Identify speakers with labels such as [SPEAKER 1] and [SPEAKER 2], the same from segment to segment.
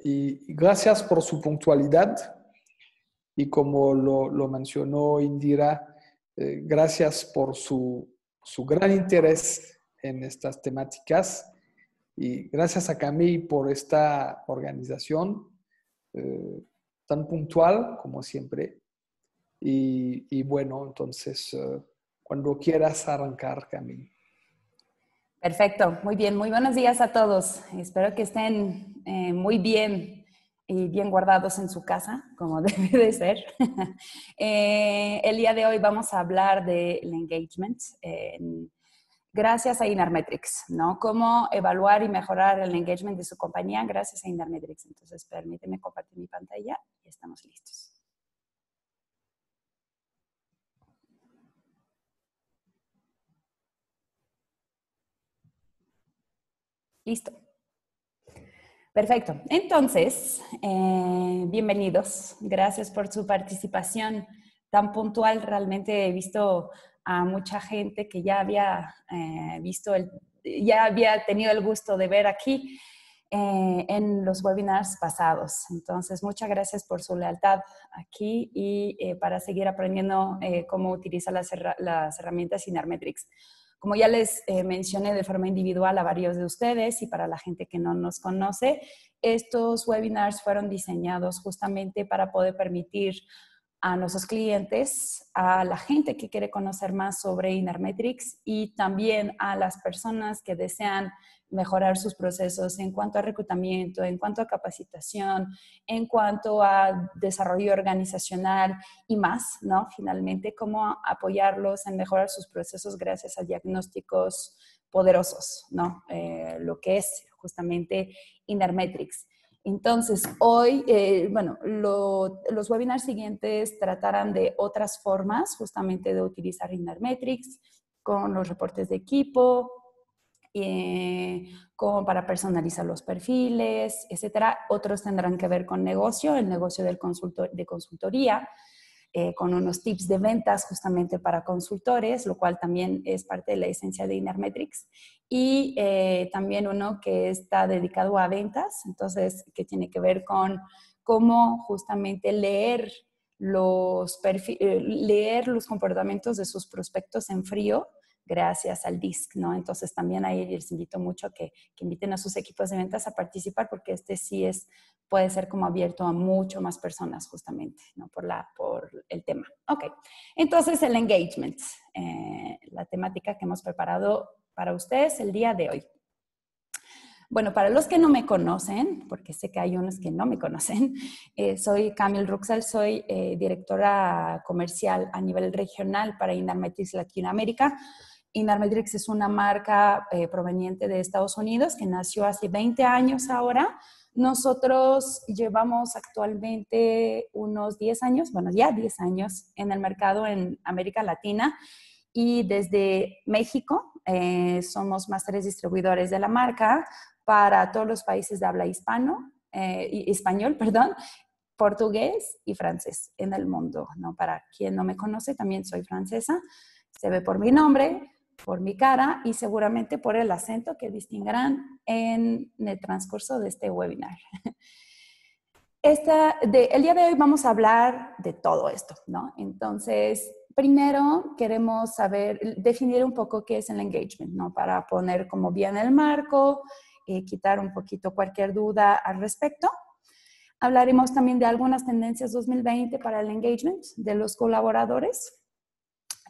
[SPEAKER 1] y gracias por su puntualidad y como lo mencionó Indira, gracias por su gran interés en estas temáticas y gracias a Camille por esta organización tan puntual como siempre. Y bueno, entonces, cuando quieras arrancar, Camille.
[SPEAKER 2] Perfecto, muy bien, muy buenos días a todos. Espero que estén muy bien y bien guardados en su casa, como debe de ser. El día de hoy vamos a hablar del engagement gracias a Inarmetrics, ¿no? Cómo evaluar y mejorar el engagement de su compañía gracias a Inarmetrics. Entonces, permíteme compartir mi pantalla y estamos listos. Listo. Perfecto. Entonces, bienvenidos. Gracias por su participación tan puntual. Realmente he visto a mucha gente que ya había ya había tenido el gusto de ver aquí en los webinars pasados. Entonces, muchas gracias por su lealtad aquí y para seguir aprendiendo cómo utilizar las herramientas Inarmetrics. Como ya les mencioné de forma individual a varios de ustedes y para la gente que no nos conoce, estos webinars fueron diseñados justamente para poder permitir a nuestros clientes, a la gente que quiere conocer más sobre Inarmetrics y también a las personas que desean mejorar sus procesos en cuanto a reclutamiento, en cuanto a capacitación, en cuanto a desarrollo organizacional y más, ¿no? Finalmente, cómo apoyarlos en mejorar sus procesos gracias a diagnósticos poderosos, ¿no? Lo que es justamente Inarmetrics. Entonces, hoy, los webinars siguientes tratarán de otras formas justamente de utilizar Inarmetrics con los reportes de equipo, como para personalizar los perfiles, etcétera. Otros tendrán que ver con negocio, el negocio de consultoría, con unos tips de ventas justamente para consultores, lo cual también es parte de la esencia de Inarmetrics. Y también uno que está dedicado a ventas, entonces que tiene que ver con cómo justamente leer los comportamientos de sus prospectos en frío gracias al DISC, ¿no? Entonces también ahí les invito mucho que inviten a sus equipos de ventas a participar porque este sí puede ser como abierto a mucho más personas justamente, ¿no? Por el tema. Ok, entonces el engagement, la temática que hemos preparado para ustedes el día de hoy. Bueno, para los que no me conocen, porque sé que hay unos que no me conocen, soy Camille Ruxel, soy directora comercial a nivel regional para Inarmetrics Latinoamérica. Inarmetrics es una marca proveniente de Estados Unidos que nació hace 20 años ahora. Nosotros llevamos actualmente unos 10 años, bueno, ya 10 años en el mercado en América Latina y desde México somos másteres distribuidores de la marca para todos los países de habla español, perdón, portugués y francés en el mundo, ¿no? Para quien no me conoce, también soy francesa, se ve por mi nombre, por mi cara y seguramente por el acento que distinguirán en el transcurso de este webinar. El día de hoy vamos a hablar de todo esto, ¿no? Entonces, primero queremos definir un poco qué es el engagement, ¿no? Para poner como bien el marco, quitar un poquito cualquier duda al respecto. Hablaremos también de algunas tendencias 2020 para el engagement de los colaboradores.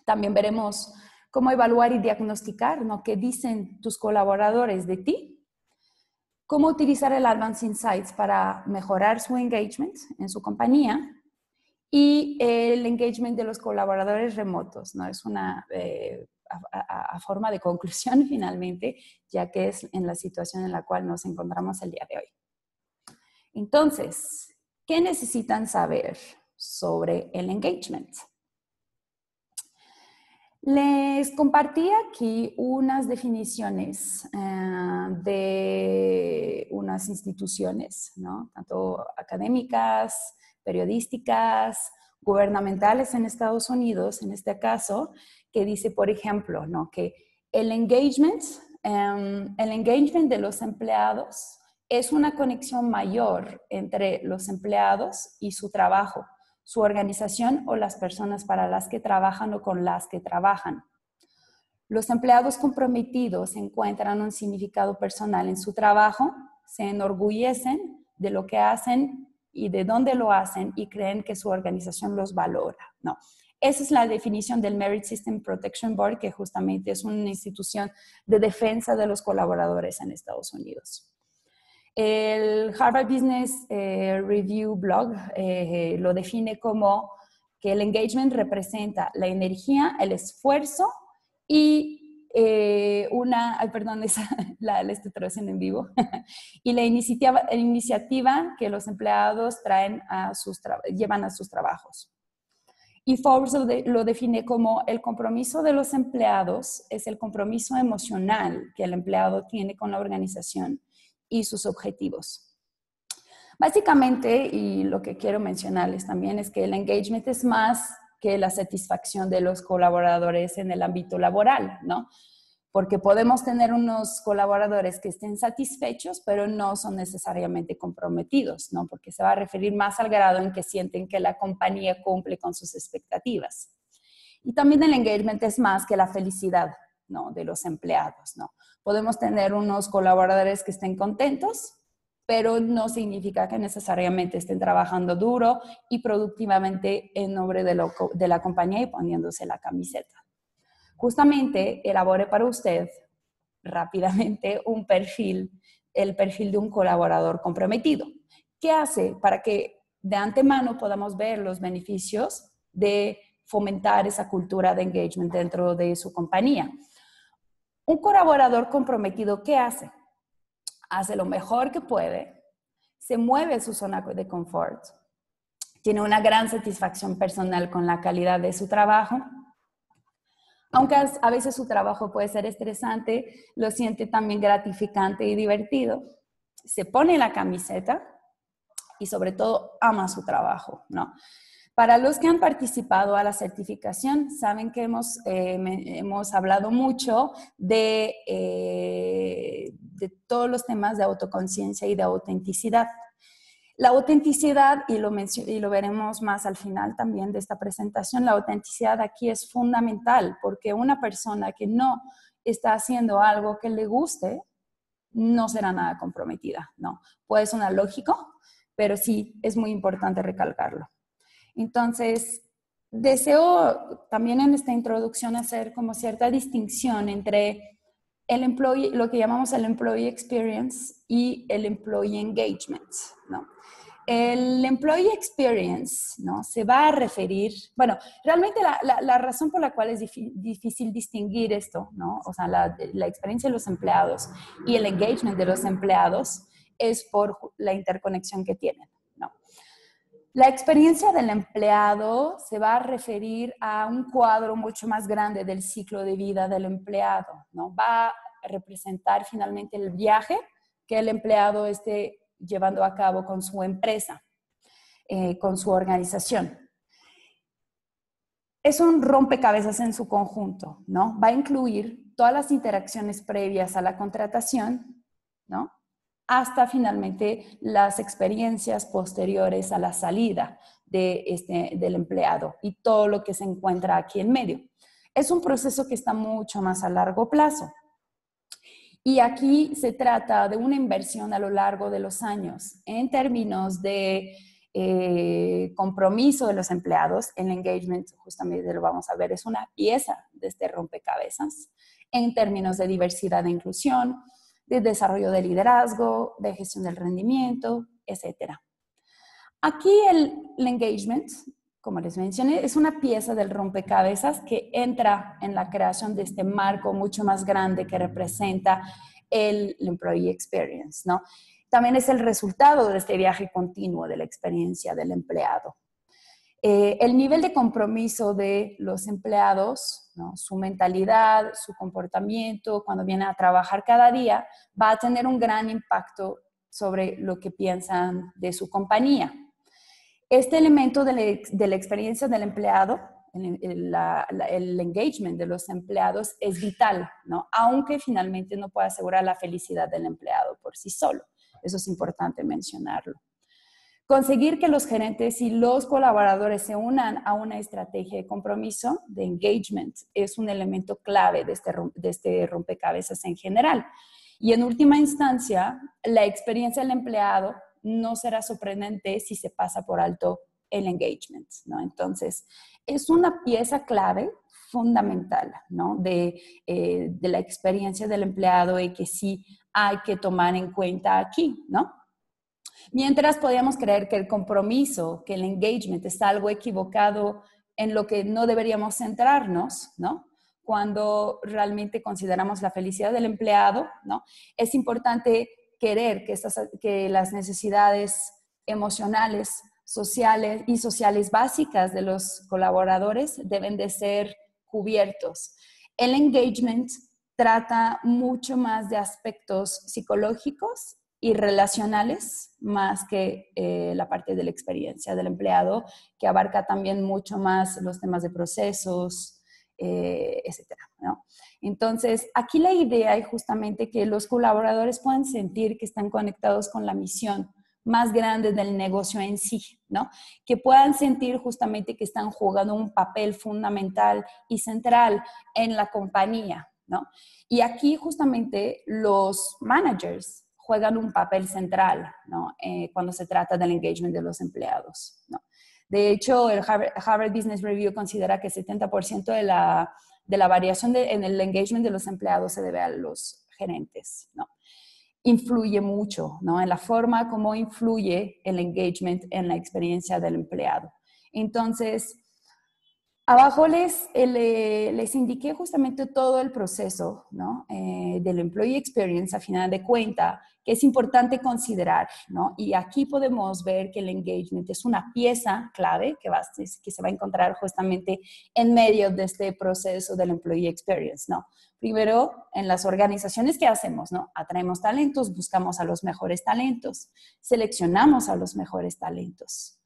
[SPEAKER 2] También veremos cómo evaluar y diagnosticar, ¿no? ¿Qué dicen tus colaboradores de ti? Cómo utilizar el Advanced Insights para mejorar su engagement en su compañía y el engagement de los colaboradores remotos, ¿no? Es una forma de conclusión finalmente, ya que es en la situación en la cual nos encontramos el día de hoy. Entonces, ¿qué necesitan saber sobre el engagement? Les compartí aquí unas definiciones de unas instituciones, ¿no? Tanto académicas, periodísticas, gubernamentales en Estados Unidos, en este caso, que dice, por ejemplo, ¿no? Que el engagement de los empleados es una conexión mayor entre los empleados y su trabajo, su organización o las personas para las que trabajan o con las que trabajan. Los empleados comprometidos encuentran un significado personal en su trabajo, se enorgullecen de lo que hacen y de dónde lo hacen y creen que su organización los valora. No. Esa es la definición del Merit System Protection Board, que justamente es una institución de defensa de los colaboradores en Estados Unidos. El Harvard Business Review blog lo define como que el engagement representa la energía, el esfuerzo y perdón, la estoy traduciendo en vivo, y la iniciativa que los empleados llevan a sus trabajos. Y Forbes lo define como el compromiso de los empleados es el compromiso emocional que el empleado tiene con la organización y sus objetivos. Básicamente, y lo que quiero mencionarles también es que el engagement es más que la satisfacción de los colaboradores en el ámbito laboral, ¿no? Porque podemos tener unos colaboradores que estén satisfechos, pero no son necesariamente comprometidos, ¿no? Porque se va a referir más al grado en que sienten que la compañía cumple con sus expectativas. Y también el engagement es más que la felicidad, ¿no? De los empleados, ¿no? Podemos tener unos colaboradores que estén contentos, pero no significa que necesariamente estén trabajando duro y productivamente en nombre de la compañía y poniéndose la camiseta. Justamente elabore para usted rápidamente el perfil de un colaborador comprometido. ¿Qué hace para que de antemano podamos ver los beneficios de fomentar esa cultura de engagement dentro de su compañía? Un colaborador comprometido, ¿qué hace? Hace lo mejor que puede, se mueve a su zona de confort, tiene una gran satisfacción personal con la calidad de su trabajo. Aunque a veces su trabajo puede ser estresante, lo siente también gratificante y divertido. Se pone la camiseta y sobre todo ama su trabajo, ¿no? Para los que han participado a la certificación, saben que hemos hablado mucho de todos los temas de autoconciencia y de autenticidad. La autenticidad, y lo veremos más al final también de esta presentación, la autenticidad aquí es fundamental porque una persona que no está haciendo algo que le guste no será nada comprometida, ¿no? Puede sonar lógico, pero sí es muy importante recalcarlo. Entonces, deseo también en esta introducción hacer como cierta distinción entre lo que llamamos el employee experience y el employee engagement, ¿no? El employee experience, ¿no? Se va a referir, bueno, realmente la razón por la cual es difícil distinguir esto, ¿no? O sea, la experiencia de los empleados y el engagement de los empleados es por la interconexión que tienen, ¿no? La experiencia del empleado se va a referir a un cuadro mucho más grande del ciclo de vida del empleado, ¿no? Va a representar finalmente el viaje que el empleado esté llevando a cabo con su empresa, con su organización. Es un rompecabezas en su conjunto, ¿no? Va a incluir todas las interacciones previas a la contratación, ¿no? Hasta finalmente las experiencias posteriores a la salida del empleado y todo lo que se encuentra aquí en medio. Es un proceso que está mucho más a largo plazo. Y aquí se trata de una inversión a lo largo de los años en términos de compromiso de los empleados. El engagement, justamente lo vamos a ver, es una pieza de este rompecabezas en términos de diversidad e inclusión, de desarrollo de liderazgo, de gestión del rendimiento, etc. Aquí el engagement, como les mencioné, es una pieza del rompecabezas que entra en la creación de este marco mucho más grande que representa el employee experience, ¿no? También es el resultado de este viaje continuo de la experiencia del empleado. El nivel de compromiso de los empleados, ¿no? Su mentalidad, su comportamiento, cuando vienen a trabajar cada día, va a tener un gran impacto sobre lo que piensan de su compañía. Este elemento de la experiencia del empleado, el engagement de los empleados es vital, ¿no? Aunque finalmente no puede asegurar la felicidad del empleado por sí solo. Eso es importante mencionarlo. Conseguir que los gerentes y los colaboradores se unan a una estrategia de compromiso, de engagement, es un elemento clave de este rompecabezas en general. Y en última instancia, la experiencia del empleado no será sorprendente si se pasa por alto el engagement, ¿no? Entonces, es una pieza clave fundamental, ¿no? de la experiencia del empleado y que sí hay que tomar en cuenta aquí, ¿no? Mientras podíamos creer que el compromiso, que el engagement es algo equivocado en lo que no deberíamos centrarnos, ¿no? Cuando realmente consideramos la felicidad del empleado, ¿no? Es importante querer que las necesidades emocionales, sociales básicas de los colaboradores deben de ser cubiertos. El engagement trata mucho más de aspectos psicológicos y relacionales más que la parte de la experiencia del empleado, que abarca también mucho más los temas de procesos, etcétera, ¿no? Entonces, aquí la idea es justamente que los colaboradores puedan sentir que están conectados con la misión más grande del negocio en sí, ¿no? Que puedan sentir justamente que están jugando un papel fundamental y central en la compañía, ¿no? Y aquí justamente los managers juegan un papel central, ¿no? Cuando se trata del engagement de los empleados, ¿no? De hecho, el Harvard Business Review considera que 70% de la variación en el engagement de los empleados se debe a los gerentes, ¿no? Influye mucho, ¿no? En la forma como influye el engagement en la experiencia del empleado. Entonces, abajo les indiqué justamente todo el proceso, ¿no? Del Employee Experience, a final de cuentas, que es importante considerar, ¿no? Y aquí podemos ver que el engagement es una pieza clave que se va a encontrar justamente en medio de este proceso del Employee Experience, ¿no? Primero, en las organizaciones, ¿qué hacemos, no? Atraemos talentos, buscamos a los mejores talentos, seleccionamos a los mejores talentos.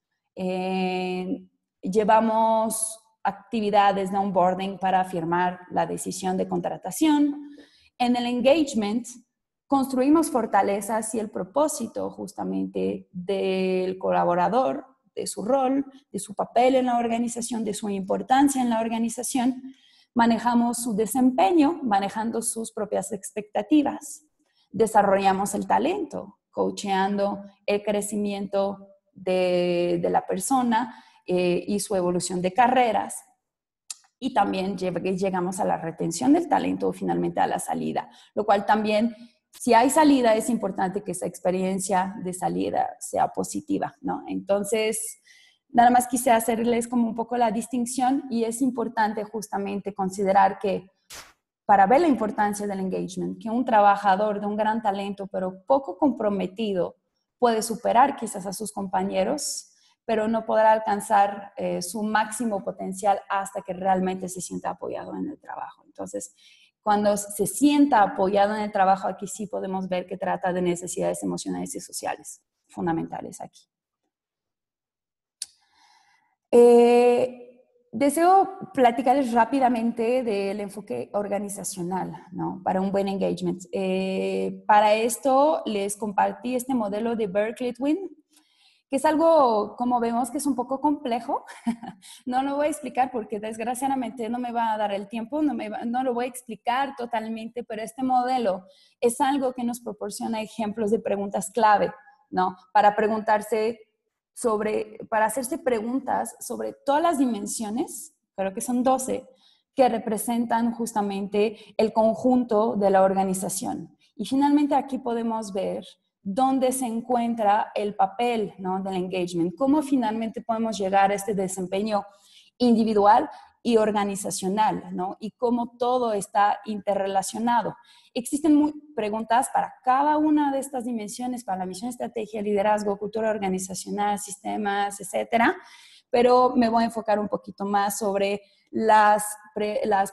[SPEAKER 2] Llevamos actividades de onboarding para firmar la decisión de contratación. En el engagement, construimos fortalezas y el propósito justamente del colaborador, de su rol, de su papel en la organización, de su importancia en la organización. Manejamos su desempeño, manejando sus propias expectativas. Desarrollamos el talento, coacheando el crecimiento de la persona y su evolución de carreras. Y también llegamos a la retención del talento o finalmente a la salida, lo cual también, si hay salida, es importante que esa experiencia de salida sea positiva, ¿no? Entonces, nada más quise hacerles como un poco la distinción y es importante justamente considerar que para ver la importancia del engagement, que un trabajador de un gran talento pero poco comprometido puede superar quizás a sus compañeros, pero no podrá alcanzar su máximo potencial hasta que realmente se sienta apoyado en el trabajo. Entonces, cuando se sienta apoyado en el trabajo, aquí sí podemos ver que trata de necesidades emocionales y sociales fundamentales aquí. Deseo platicarles rápidamente del enfoque organizacional, ¿no? Para un buen engagement. Para esto les compartí este modelo de Berkeley Twin, que es algo, como vemos, que es un poco complejo. No lo voy a explicar porque desgraciadamente no me va a dar el tiempo, no lo voy a explicar totalmente, pero este modelo es algo que nos proporciona ejemplos de preguntas clave, ¿no? Para hacerse preguntas sobre todas las dimensiones, creo que son 12, que representan justamente el conjunto de la organización. Y finalmente aquí podemos ver dónde se encuentra el papel, ¿no? Del engagement, cómo finalmente podemos llegar a este desempeño individual y organizacional, ¿no? Y cómo todo está interrelacionado. Existen preguntas para cada una de estas dimensiones, para la misión, estrategia, liderazgo, cultura organizacional, sistemas, etcétera, pero me voy a enfocar un poquito más sobre las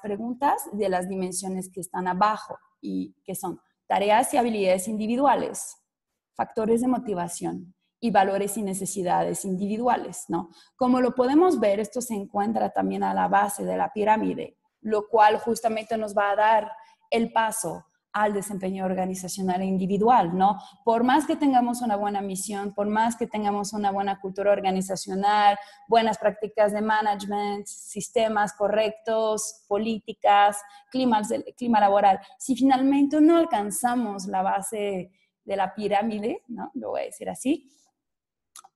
[SPEAKER 2] preguntas de las dimensiones que están abajo y que son tareas y habilidades individuales, factores de motivación y valores y necesidades individuales, ¿no? Como lo podemos ver, esto se encuentra también a la base de la pirámide, lo cual justamente nos va a dar el paso al desempeño organizacional e individual, ¿no? Por más que tengamos una buena misión, por más que tengamos una buena cultura organizacional, buenas prácticas de management, sistemas correctos, políticas, clima laboral, si finalmente no alcanzamos la base de la pirámide, ¿no? Lo voy a decir así,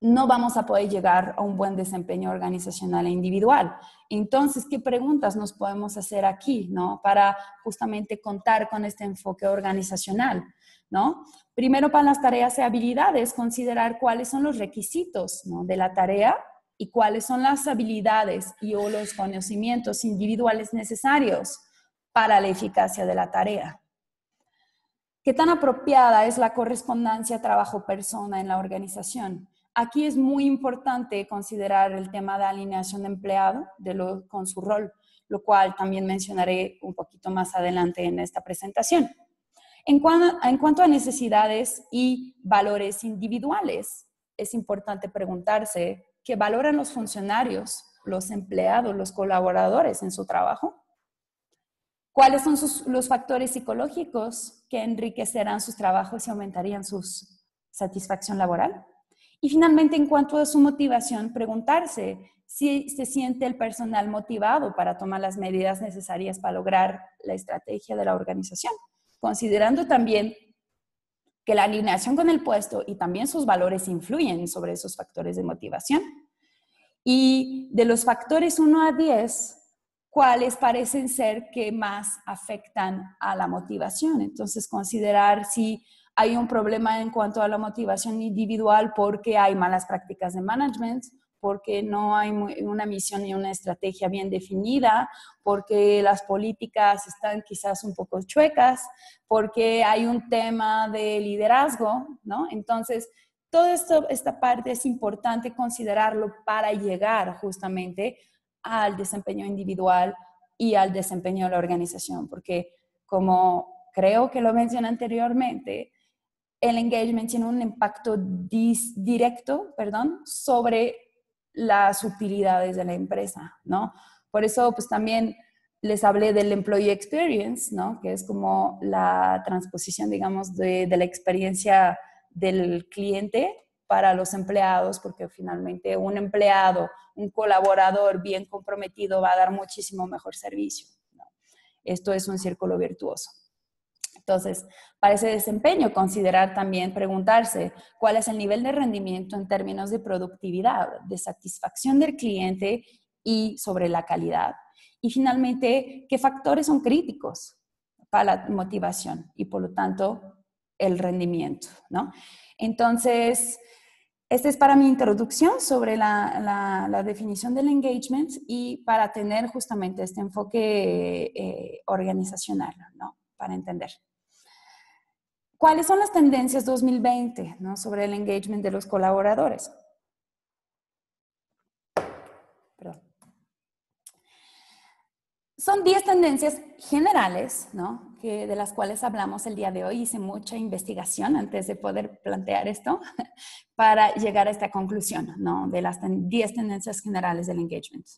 [SPEAKER 2] no vamos a poder llegar a un buen desempeño organizacional e individual. Entonces, ¿qué preguntas nos podemos hacer aquí, ¿no? Para justamente contar con este enfoque organizacional, ¿no? Primero, para las tareas y habilidades, considerar cuáles son los requisitos, ¿no?, de la tarea y cuáles son las habilidades y o los conocimientos individuales necesarios para la eficacia de la tarea. ¿Qué tan apropiada es la correspondencia trabajo-persona en la organización? Aquí es muy importante considerar el tema de alineación de empleado con su rol, lo cual también mencionaré un poquito más adelante en esta presentación. En cuanto a necesidades y valores individuales, es importante preguntarse qué valoran los funcionarios, los empleados, los colaboradores en su trabajo. ¿Cuáles son los factores psicológicos que enriquecerán sus trabajos y aumentarían su satisfacción laboral? Y finalmente, en cuanto a su motivación, preguntarse si se siente el personal motivado para tomar las medidas necesarias para lograr la estrategia de la organización, considerando también que la alineación con el puesto y también sus valores influyen sobre esos factores de motivación. Y de los factores 1 a 10, ¿cuáles parecen ser que más afectan a la motivación? Entonces, considerar si hay un problema en cuanto a la motivación individual porque hay malas prácticas de management, porque no hay una misión y una estrategia bien definida, porque las políticas están quizás un poco chuecas, porque hay un tema de liderazgo, ¿no? Entonces, toda esta parte es importante considerarlo para llegar justamente al desempeño individual y al desempeño de la organización, porque como creo que lo mencioné anteriormente, el engagement tiene un impacto directo, sobre las utilidades de la empresa, ¿no? Por eso, pues también les hablé del employee experience, ¿no? Que es como la transposición, digamos, de la experiencia del cliente para los empleados, porque finalmente un empleado, un colaborador bien comprometido va a dar muchísimo mejor servicio, ¿no? Esto es un círculo virtuoso. Entonces, para ese desempeño, considerar también, preguntarse cuál es el nivel de rendimiento en términos de productividad, de satisfacción del cliente y sobre la calidad. Y finalmente, qué factores son críticos para la motivación y, por lo tanto, el rendimiento, ¿no? Entonces, esta es para mi introducción sobre la definición del engagement y para tener justamente este enfoque organizacional, ¿no? Para entender. ¿Cuáles son las tendencias 2020, ¿no?, sobre el engagement de los colaboradores? Perdón. Son 10 tendencias generales, ¿no?, de las cuales hablamos el día de hoy. Hice mucha investigación antes de poder plantear esto para llegar a esta conclusión, ¿no?, de las 10 tendencias generales del engagement.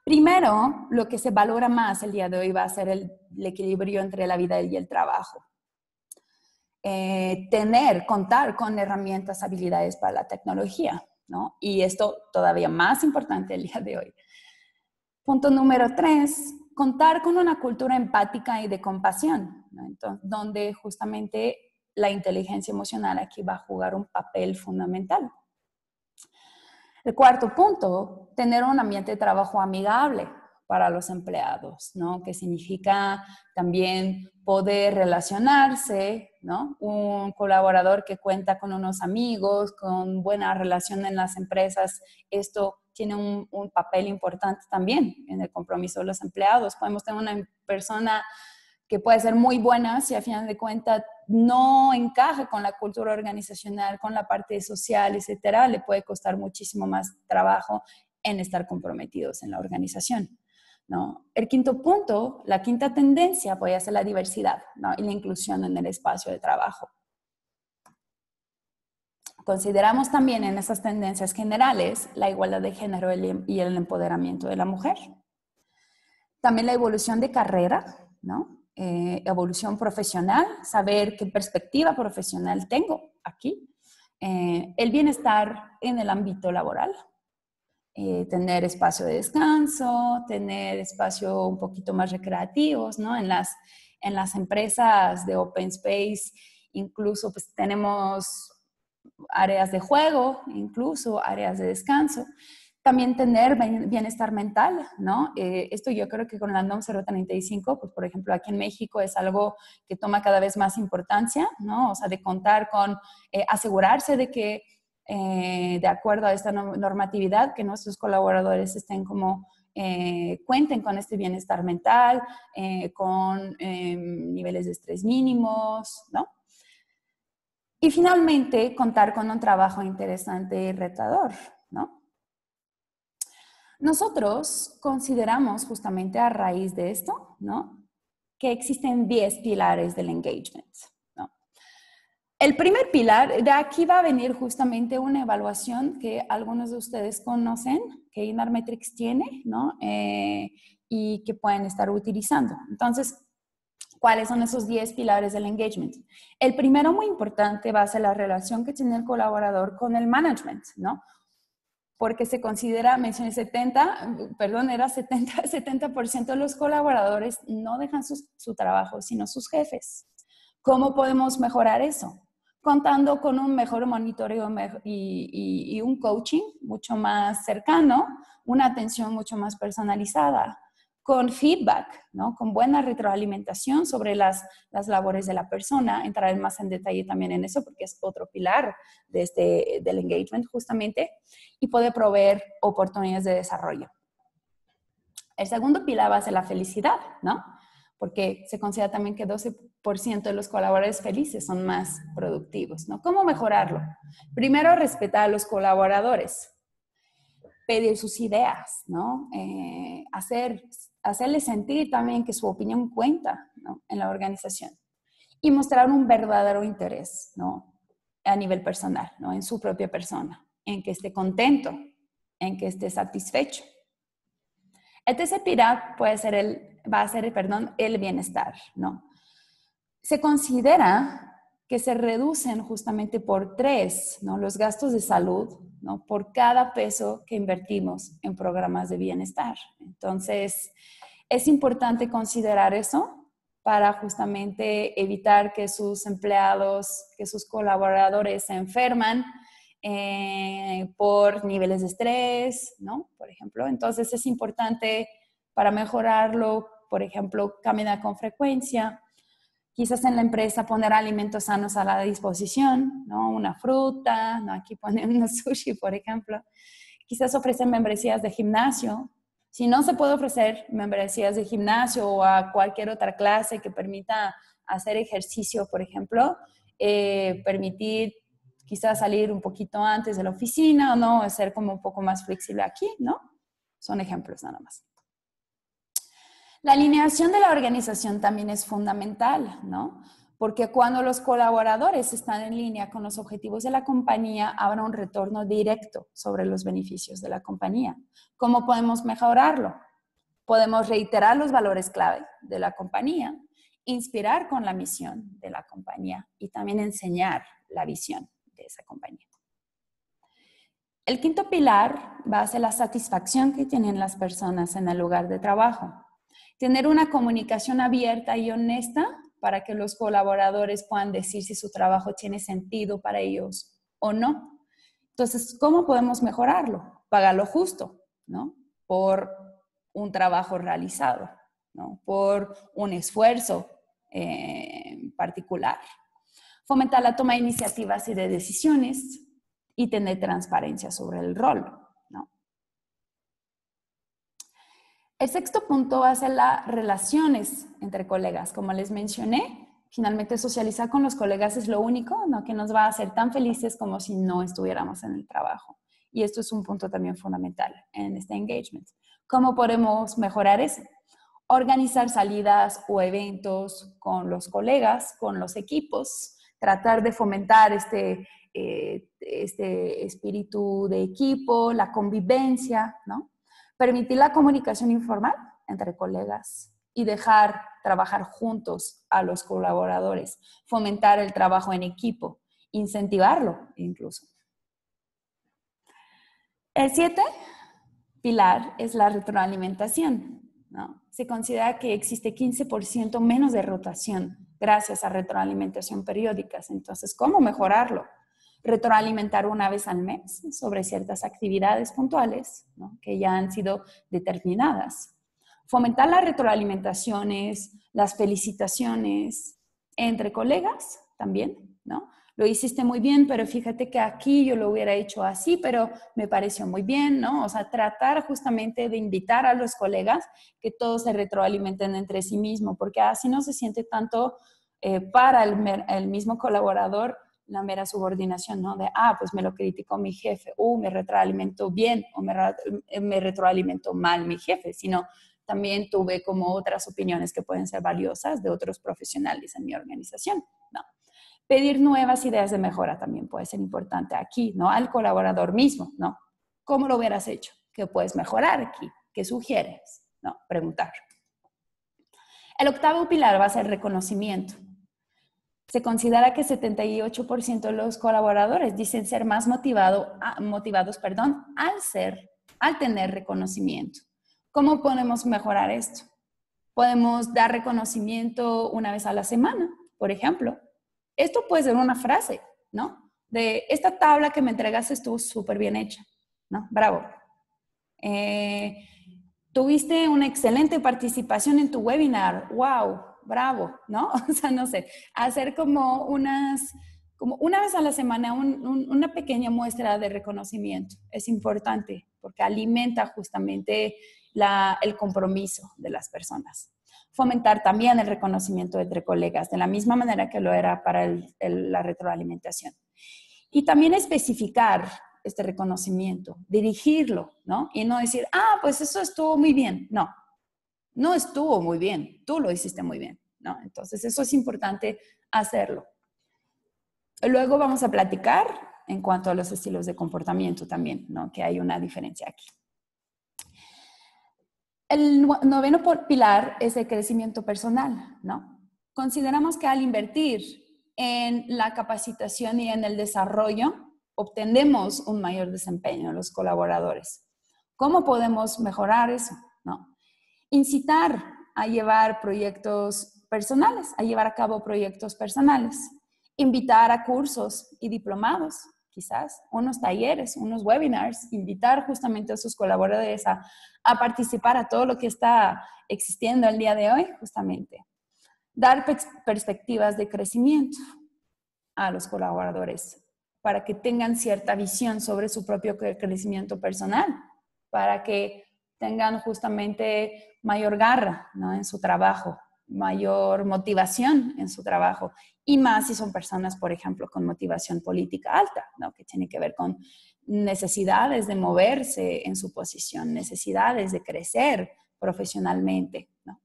[SPEAKER 2] Primero, lo que se valora más el día de hoy va a ser el equilibrio entre la vida y el trabajo. Contar con herramientas, habilidades para la tecnología, ¿no? Y esto todavía más importante el día de hoy. Punto número 3, contar con una cultura empática y de compasión, ¿no? Entonces, donde justamente la inteligencia emocional aquí va a jugar un papel fundamental. El cuarto punto, tener un ambiente de trabajo amigable para los empleados, ¿no? Que significa también poder relacionarse, ¿no? Un colaborador que cuenta con unos amigos, con buena relación en las empresas, esto tiene un papel importante también en el compromiso de los empleados. Podemos tener una persona que puede ser muy buena si a final de cuentas no encaja con la cultura organizacional, con la parte social, etcétera, le puede costar muchísimo más trabajo en estar comprometidos en la organización, ¿no? El quinto punto, la quinta tendencia puede ser la diversidad, ¿no?, y la inclusión en el espacio de trabajo. Consideramos también en esas tendencias generales la igualdad de género y el empoderamiento de la mujer. También la evolución de carrera, ¿no? evolución profesional, saber qué perspectiva profesional tengo aquí, el bienestar en el ámbito laboral, tener espacio de descanso, tener espacio un poquito más recreativos, ¿no? En las empresas de Open Space incluso pues tenemos áreas de juego, incluso áreas de descanso. También tener bienestar mental, ¿no? Esto yo creo que con la NOM 035, pues por ejemplo aquí en México es algo que toma cada vez más importancia, ¿no? O sea, de contar con, asegurarse de que de acuerdo a esta normatividad, que nuestros colaboradores estén como, cuenten con este bienestar mental, con niveles de estrés mínimos, ¿no? Y finalmente, contar con un trabajo interesante y retador, ¿no? Nosotros consideramos justamente a raíz de esto, ¿no? Que existen 10 pilares del engagement, ¿no? El primer pilar, de aquí va a venir justamente una evaluación que algunos de ustedes conocen, que Inarmetrics tiene, ¿no? Y que pueden estar utilizando. Entonces, ¿cuáles son esos 10 pilares del engagement? El primero, muy importante, va a ser la relación que tiene el colaborador con el management, ¿no? Porque se considera, mencioné 70% de los colaboradores no dejan su trabajo, sino sus jefes. ¿Cómo podemos mejorar eso? Contando con un mejor monitoreo y un coaching mucho más cercano, una atención mucho más personalizada, con feedback, ¿no? Con buena retroalimentación sobre las labores de la persona. Entraré más en detalle también en eso porque es otro pilar del engagement justamente, y poder proveer oportunidades de desarrollo. El segundo pilar va a ser la felicidad, ¿no? Porque se considera también que 12% de los colaboradores felices son más productivos, ¿no? ¿Cómo mejorarlo? Primero, respetar a los colaboradores, pedir sus ideas, ¿no? Hacerles sentir también que su opinión cuenta, ¿no? En la organización. Y mostrar un verdadero interés, ¿no? A nivel personal, ¿no? En su propia persona, en que esté contento, en que esté satisfecho. El tercer pilar va a ser el bienestar, ¿no? Se considera que se reducen justamente por 3, ¿no? Los gastos de salud, ¿no? Por cada peso que invertimos en programas de bienestar. Entonces, es importante considerar eso para justamente evitar que sus empleados, que sus colaboradores se enferman por niveles de estrés, ¿no? Por ejemplo, entonces es importante para mejorarlo, por ejemplo, caminar con frecuencia, quizás en la empresa poner alimentos sanos a la disposición, ¿no? Una fruta, ¿no? Aquí ponen un sushi, por ejemplo. Quizás ofrecer membresías de gimnasio. Si no se puede ofrecer membresías de gimnasio o a cualquier otra clase que permita hacer ejercicio, por ejemplo, permitir quizás salir un poquito antes de la oficina, ¿no? Ser como un poco más flexible aquí, ¿no? Son ejemplos nada más. La alineación de la organización también es fundamental, ¿no? Porque cuando los colaboradores están en línea con los objetivos de la compañía, habrá un retorno directo sobre los beneficios de la compañía. ¿Cómo podemos mejorarlo? Podemos reiterar los valores clave de la compañía, inspirar con la misión de la compañía y también enseñar la visión de esa compañía. El quinto pilar va a ser la satisfacción que tienen las personas en el lugar de trabajo. Tener una comunicación abierta y honesta para que los colaboradores puedan decir si su trabajo tiene sentido para ellos o no. Entonces, ¿cómo podemos mejorarlo? Pagar lo justo, ¿no? Por un trabajo realizado, ¿no? Por un esfuerzo particular. Fomentar la toma de iniciativas y de decisiones y tener transparencia sobre el rol, ¿no? El sexto punto va a ser las relaciones entre colegas. Como les mencioné, finalmente socializar con los colegas es lo único, ¿no? Que nos va a hacer tan felices como si no estuviéramos en el trabajo. Y esto es un punto también fundamental en este engagement. ¿Cómo podemos mejorar eso? Organizar salidas o eventos con los colegas, con los equipos, tratar de fomentar este espíritu de equipo, la convivencia, ¿no? Permitir la comunicación informal entre colegas y dejar trabajar juntos a los colaboradores, fomentar el trabajo en equipo, incentivarlo incluso. El 7 pilar es la retroalimentación, ¿no? Se considera que existe 15% menos de rotación gracias a retroalimentación periódicas. Entonces, ¿cómo mejorarlo? Retroalimentar una vez al mes sobre ciertas actividades puntuales, ¿no?, que ya han sido determinadas. Fomentar las retroalimentaciones, las felicitaciones entre colegas también, ¿no? Lo hiciste muy bien, pero fíjate que aquí yo lo hubiera hecho así, pero me pareció muy bien, ¿no? O sea, tratar justamente de invitar a los colegas que todos se retroalimenten entre sí mismos, porque así no se siente tanto para el mismo colaborador la mera subordinación, ¿no? De, pues me lo criticó mi jefe, me retroalimentó bien o me retroalimentó mal mi jefe, sino también tuve como otras opiniones que pueden ser valiosas de otros profesionales en mi organización, ¿no? Pedir nuevas ideas de mejora también puede ser importante aquí, ¿no? Al colaborador mismo, ¿no? ¿Cómo lo hubieras hecho? ¿Qué puedes mejorar aquí? ¿Qué sugieres? ¿No? Preguntar. El 8º pilar va a ser reconocimiento. Se considera que 78% de los colaboradores dicen ser más motivados, al tener reconocimiento. ¿Cómo podemos mejorar esto? Podemos dar reconocimiento una vez a la semana, por ejemplo. Esto puede ser una frase, ¿no? De esta tabla que me entregaste estuvo súper bien hecha, ¿no? Bravo. Tuviste una excelente participación en tu webinar. ¡Wow! Bravo, ¿no? O sea, no sé, hacer como una vez a la semana una pequeña muestra de reconocimiento. Es importante porque alimenta justamente el compromiso de las personas. Fomentar también el reconocimiento entre colegas, de la misma manera que lo era para la retroalimentación. Y también especificar este reconocimiento, dirigirlo, ¿no? Y no decir, pues eso estuvo muy bien. No, no estuvo muy bien, tú lo hiciste muy bien, ¿no? Entonces, eso es importante hacerlo. Luego vamos a platicar en cuanto a los estilos de comportamiento también, ¿no? Que hay una diferencia aquí. El 9º pilar es el crecimiento personal, ¿no? Consideramos que al invertir en la capacitación y en el desarrollo, obtenemos un mayor desempeño en los colaboradores. ¿Cómo podemos mejorar eso? ¿No? Incitar a llevar proyectos personales, a llevar a cabo proyectos personales. Invitar a cursos y diplomados, quizás, unos talleres, unos webinars, invitar justamente a sus colaboradores a participar a todo lo que está existiendo el día de hoy, justamente. Dar perspectivas de crecimiento a los colaboradores para que tengan cierta visión sobre su propio crecimiento personal, para que tengan justamente mayor garra, ¿no?, en su trabajo, mayor motivación en su trabajo, y más si son personas, por ejemplo, con motivación política alta, ¿no?, que tiene que ver con necesidades de moverse en su posición, necesidades de crecer profesionalmente, ¿no?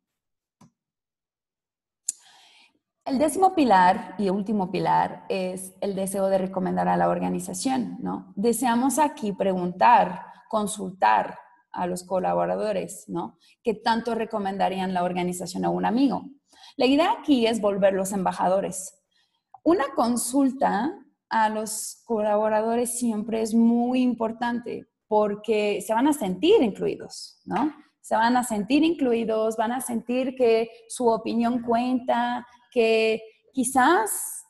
[SPEAKER 2] El 10º pilar y último pilar es el deseo de recomendar a la organización, ¿no? Deseamos aquí preguntar, consultar a los colaboradores, ¿no? ¿Qué tanto recomendarían la organización a un amigo? La idea aquí es volverlos embajadores. Una consulta a los colaboradores siempre es muy importante porque se van a sentir incluidos, ¿no? Se van a sentir incluidos, van a sentir que su opinión cuenta, que quizás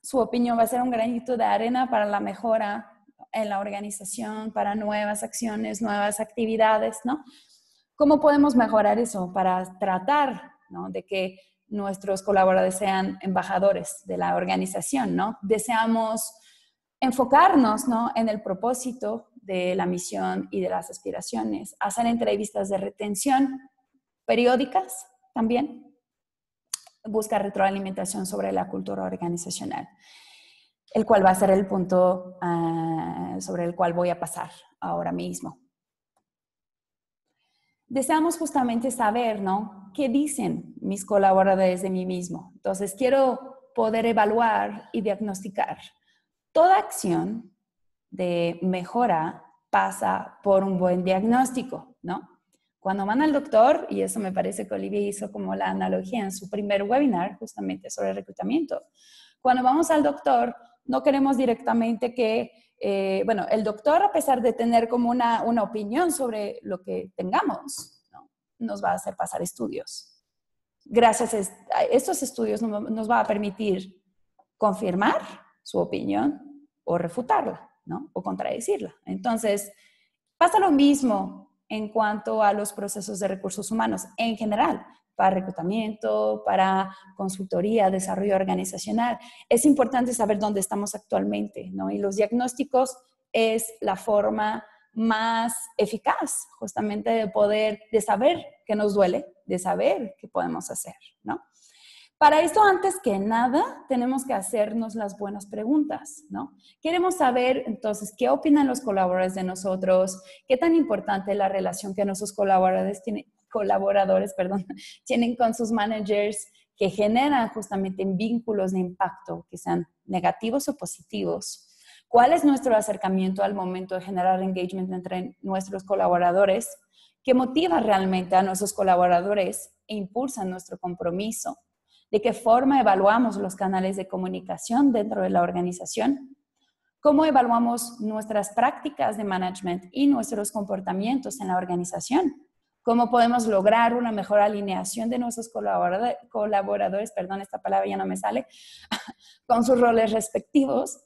[SPEAKER 2] su opinión va a ser un granito de arena para la mejora en la organización, para nuevas acciones, nuevas actividades, ¿no? ¿Cómo podemos mejorar eso para tratar, ¿no?, de que nuestros colaboradores sean embajadores de la organización, ¿no? Deseamos enfocarnos, ¿no?, en el propósito de la misión y de las aspiraciones, hacer entrevistas de retención periódicas también, buscar retroalimentación sobre la cultura organizacional, el cual va a ser el punto sobre el cual voy a pasar ahora mismo. Deseamos justamente saber, ¿no?, qué dicen mis colaboradores de mí mismo. Entonces, quiero poder evaluar y diagnosticar. Toda acción de mejora pasa por un buen diagnóstico, ¿no? Cuando van al doctor, y eso me parece que Olivia hizo como la analogía en su primer webinar, justamente sobre reclutamiento. Cuando vamos al doctor, no queremos directamente que, el doctor, a pesar de tener como una opinión sobre lo que tengamos, ¿no?, nos va a hacer pasar estudios. Gracias a estos estudios nos va a permitir confirmar su opinión o refutarla, ¿no?, o contradecirla. Entonces, pasa lo mismo en cuanto a los procesos de recursos humanos en general, para reclutamiento, para consultoría, desarrollo organizacional. Es importante saber dónde estamos actualmente, ¿no? Y los diagnósticos es la forma más eficaz, justamente de saber qué nos duele, de saber qué podemos hacer, ¿no? Para esto, antes que nada, tenemos que hacernos las buenas preguntas, ¿no? Queremos saber, entonces, qué opinan los colaboradores de nosotros, qué tan importante es la relación que nuestros colaboradores tienen con sus managers, que generan justamente vínculos de impacto, que sean negativos o positivos. ¿Cuál es nuestro acercamiento al momento de generar engagement entre nuestros colaboradores? ¿Qué motiva realmente a nuestros colaboradores e impulsa nuestro compromiso? ¿De qué forma evaluamos los canales de comunicación dentro de la organización? ¿Cómo evaluamos nuestras prácticas de management y nuestros comportamientos en la organización? ¿Cómo podemos lograr una mejor alineación de nuestros colaboradores, esta palabra ya no me sale, con sus roles respectivos?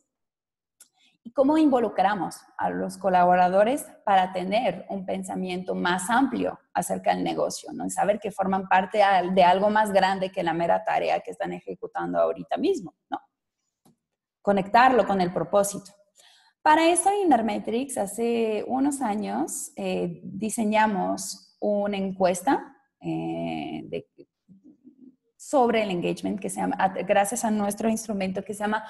[SPEAKER 2] ¿Y cómo involucramos a los colaboradores para tener un pensamiento más amplio acerca del negocio, ¿no? Y saber que forman parte de algo más grande que la mera tarea que están ejecutando ahorita mismo, ¿no? Conectarlo con el propósito. Para eso, en Intermetrics, hace unos años, diseñamos una encuesta sobre el engagement, que se llama, gracias a nuestro instrumento que se llama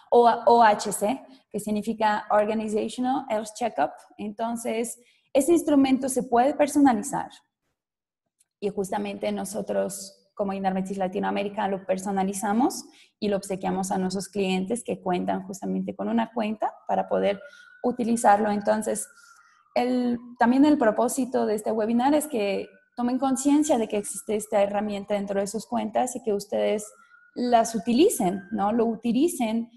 [SPEAKER 2] OHC, que significa Organizational Health Checkup. Entonces, ese instrumento se puede personalizar. Y justamente nosotros, como Intermetrics Latinoamérica, lo personalizamos y lo obsequiamos a nuestros clientes que cuentan justamente con una cuenta para poder utilizarlo. Entonces, también el propósito de este webinar es que tomen conciencia de que existe esta herramienta dentro de sus cuentas y que ustedes las utilicen, ¿no? Lo utilicen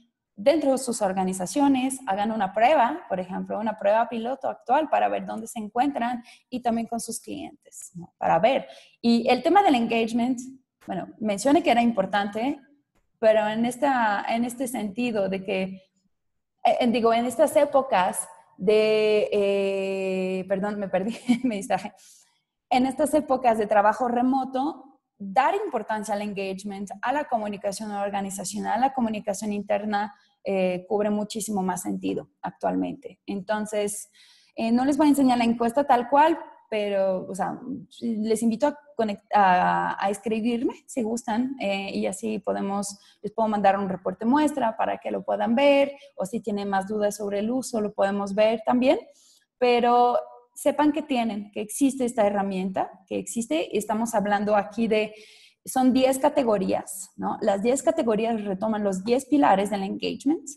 [SPEAKER 2] dentro de sus organizaciones, hagan una prueba, por ejemplo, una prueba piloto actual para ver dónde se encuentran y también con sus clientes, ¿no?, para ver. Y el tema del engagement, mencioné que era importante, pero en este sentido de que, en estas épocas me perdí, me distraje. En estas épocas de trabajo remoto, dar importancia al engagement, a la comunicación organizacional, a la comunicación interna, cubre muchísimo más sentido actualmente. Entonces, no les voy a enseñar la encuesta tal cual, pero, les invito a escribirme si gustan, y así les puedo mandar un reporte muestra para que lo puedan ver, o si tienen más dudas sobre el uso, lo podemos ver también. Pero sepan que existe esta herramienta, que existe. Estamos hablando aquí son 10 categorías, ¿no? Las 10 categorías retoman los 10 pilares del engagement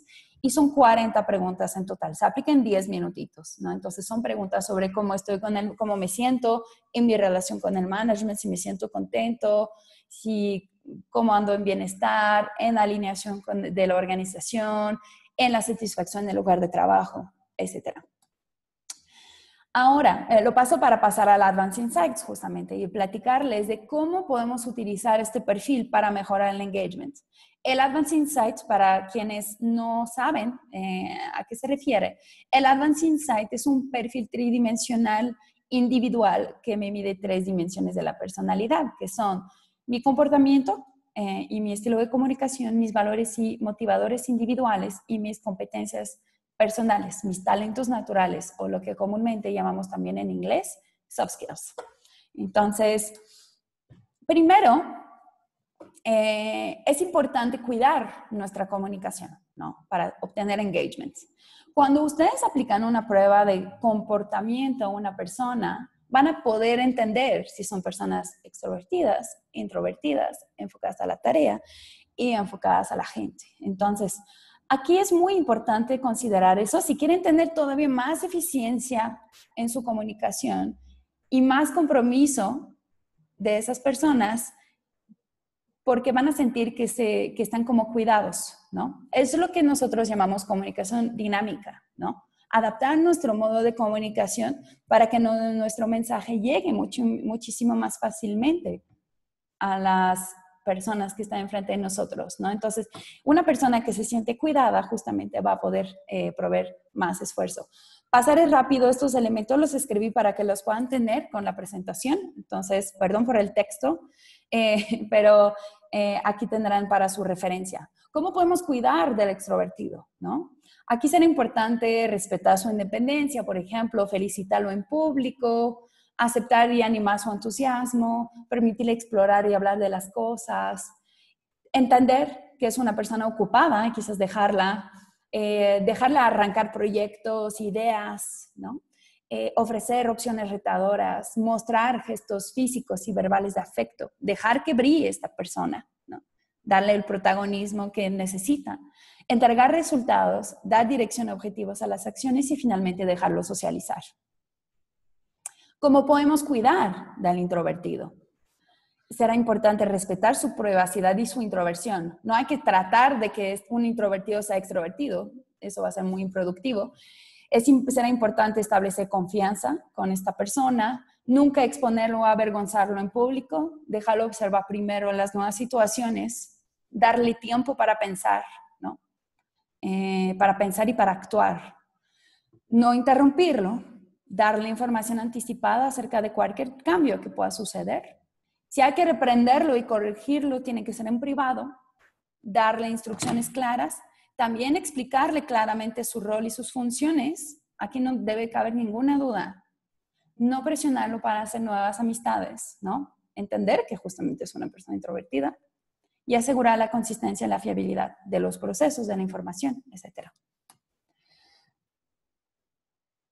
[SPEAKER 2] y son 40 preguntas en total. Se aplican 10 minutitos, ¿no? Entonces son preguntas sobre cómo cómo me siento en mi relación con el management, si me siento contento, cómo ando en bienestar, en alineación de la organización, en la satisfacción del lugar de trabajo, etcétera. Ahora, lo paso para pasar al Advanced Insights justamente y platicarles de cómo podemos utilizar este perfil para mejorar el engagement. El Advanced Insights, para quienes no saben a qué se refiere, el Advanced Insight es un perfil tridimensional individual que me mide 3 dimensiones de la personalidad, que son mi comportamiento y mi estilo de comunicación, mis valores y motivadores individuales y mis competencias personales, mis talentos naturales, o lo que comúnmente llamamos también en inglés soft skills. Entonces, primero, es importante cuidar nuestra comunicación, ¿no?, para obtener engagement. Cuando ustedes aplican una prueba de comportamiento a una persona, van a poder entender si son personas extrovertidas, introvertidas, enfocadas a la tarea y enfocadas a la gente. Entonces, aquí es muy importante considerar eso si quieren tener todavía más eficiencia en su comunicación y más compromiso de esas personas porque van a sentir que están como cuidados, ¿no? Eso es lo que nosotros llamamos comunicación dinámica, ¿no? Adaptar nuestro modo de comunicación para que nuestro mensaje llegue muchísimo más fácilmente a las personas que están enfrente de nosotros, ¿no? Entonces, una persona que se siente cuidada justamente va a poder proveer más esfuerzo. Pasaré rápido estos elementos, los escribí para que los puedan tener con la presentación. Entonces, perdón por el texto, pero aquí tendrán para su referencia. ¿Cómo podemos cuidar del extrovertido, no? Aquí será importante respetar su independencia, por ejemplo, felicitarlo en público, aceptar y animar su entusiasmo, permitirle explorar y hablar de las cosas, entender que es una persona ocupada y quizás dejarla arrancar proyectos, ideas, ¿no? Ofrecer opciones retadoras, mostrar gestos físicos y verbales de afecto, dejar que brille esta persona, ¿no? Darle el protagonismo que necesita, entregar resultados, dar dirección a objetivos a las acciones y finalmente dejarlo socializar. ¿Cómo podemos cuidar del introvertido? Será importante respetar su privacidad y su introversión. No hay que tratar de que un introvertido sea extrovertido. Eso va a ser muy improductivo. Será importante establecer confianza con esta persona, nunca exponerlo o avergonzarlo en público, dejarlo observar primero las nuevas situaciones, darle tiempo para pensar, ¿no? Para pensar y para actuar. No interrumpirlo, darle información anticipada acerca de cualquier cambio que pueda suceder. Si hay que reprenderlo y corregirlo, tiene que ser en privado, darle instrucciones claras, también explicarle claramente su rol y sus funciones. Aquí no debe caber ninguna duda. No presionarlo para hacer nuevas amistades, ¿no? Entender que justamente es una persona introvertida y asegurar la consistencia y la fiabilidad de los procesos, de la información, etc.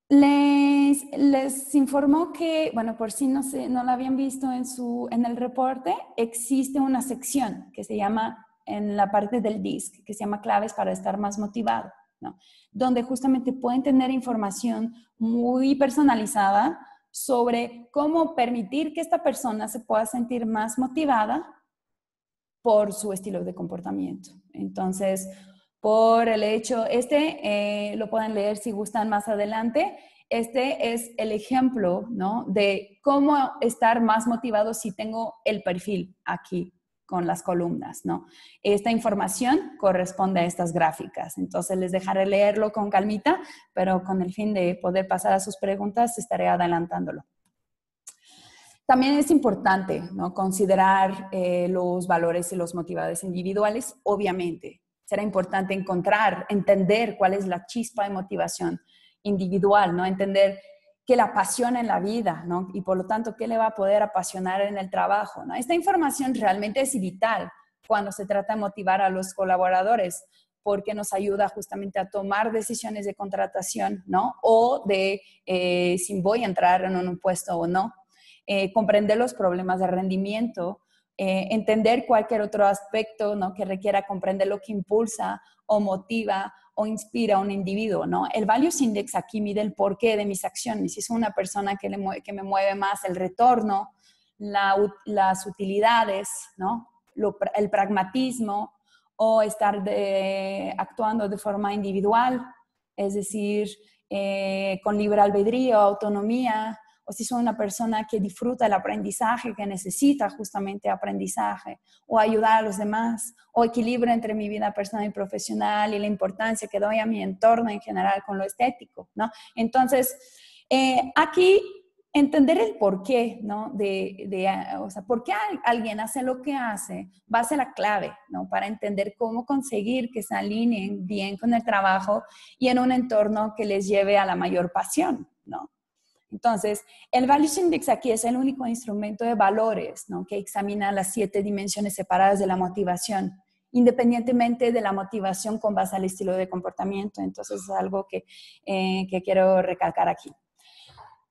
[SPEAKER 2] Les informó que, bueno, por si no lo habían visto en el reporte, existe una sección que se llama, en la parte del DISC, que se llama claves para estar más motivado, ¿no? Donde justamente pueden tener información muy personalizada sobre cómo permitir que esta persona se pueda sentir más motivada por su estilo de comportamiento. Entonces, por el hecho, lo pueden leer si gustan más adelante. Este es el ejemplo, ¿no? De cómo estar más motivado si tengo el perfil aquí con las columnas, ¿no? Esta información corresponde a estas gráficas. Entonces, les dejaré leerlo con calmita, pero con el fin de poder pasar a sus preguntas, estaré adelantándolo. También es importante, ¿no?, considerar los valores y los motivadores individuales, obviamente. Será importante entender cuál es la chispa de motivación individual, ¿no? Entender qué le apasiona en la vida, ¿no? Y por lo tanto, qué le va a poder apasionar en el trabajo, ¿no? Esta información realmente es vital cuando se trata de motivar a los colaboradores, porque nos ayuda justamente a tomar decisiones de contratación, ¿no? O de si voy a entrar en un puesto o no. Comprender los problemas de rendimiento, entender cualquier otro aspecto, ¿no?, que requiera comprender lo que impulsa o motiva o inspira a un individuo, ¿no? El Values Index aquí mide el porqué de mis acciones. Si es una persona que me mueve más el retorno, las utilidades, ¿no?, el pragmatismo, o estar actuando de forma individual, es decir, con libre albedrío, autonomía, o si soy una persona que disfruta el aprendizaje, que necesita justamente aprendizaje, o ayudar a los demás, o equilibrio entre mi vida personal y profesional y la importancia que doy a mi entorno en general con lo estético, ¿no? Entonces, aquí entender el porqué, ¿no? O sea, por qué alguien hace lo que hace, va a ser la clave, ¿no?, para entender cómo conseguir que se alineen bien con el trabajo y en un entorno que les lleve a la mayor pasión, ¿no? Entonces, el Values Index aquí es el único instrumento de valores, ¿no?, que examina las 7 dimensiones separadas de la motivación, independientemente de la motivación con base al estilo de comportamiento. Entonces, es algo que quiero recalcar aquí.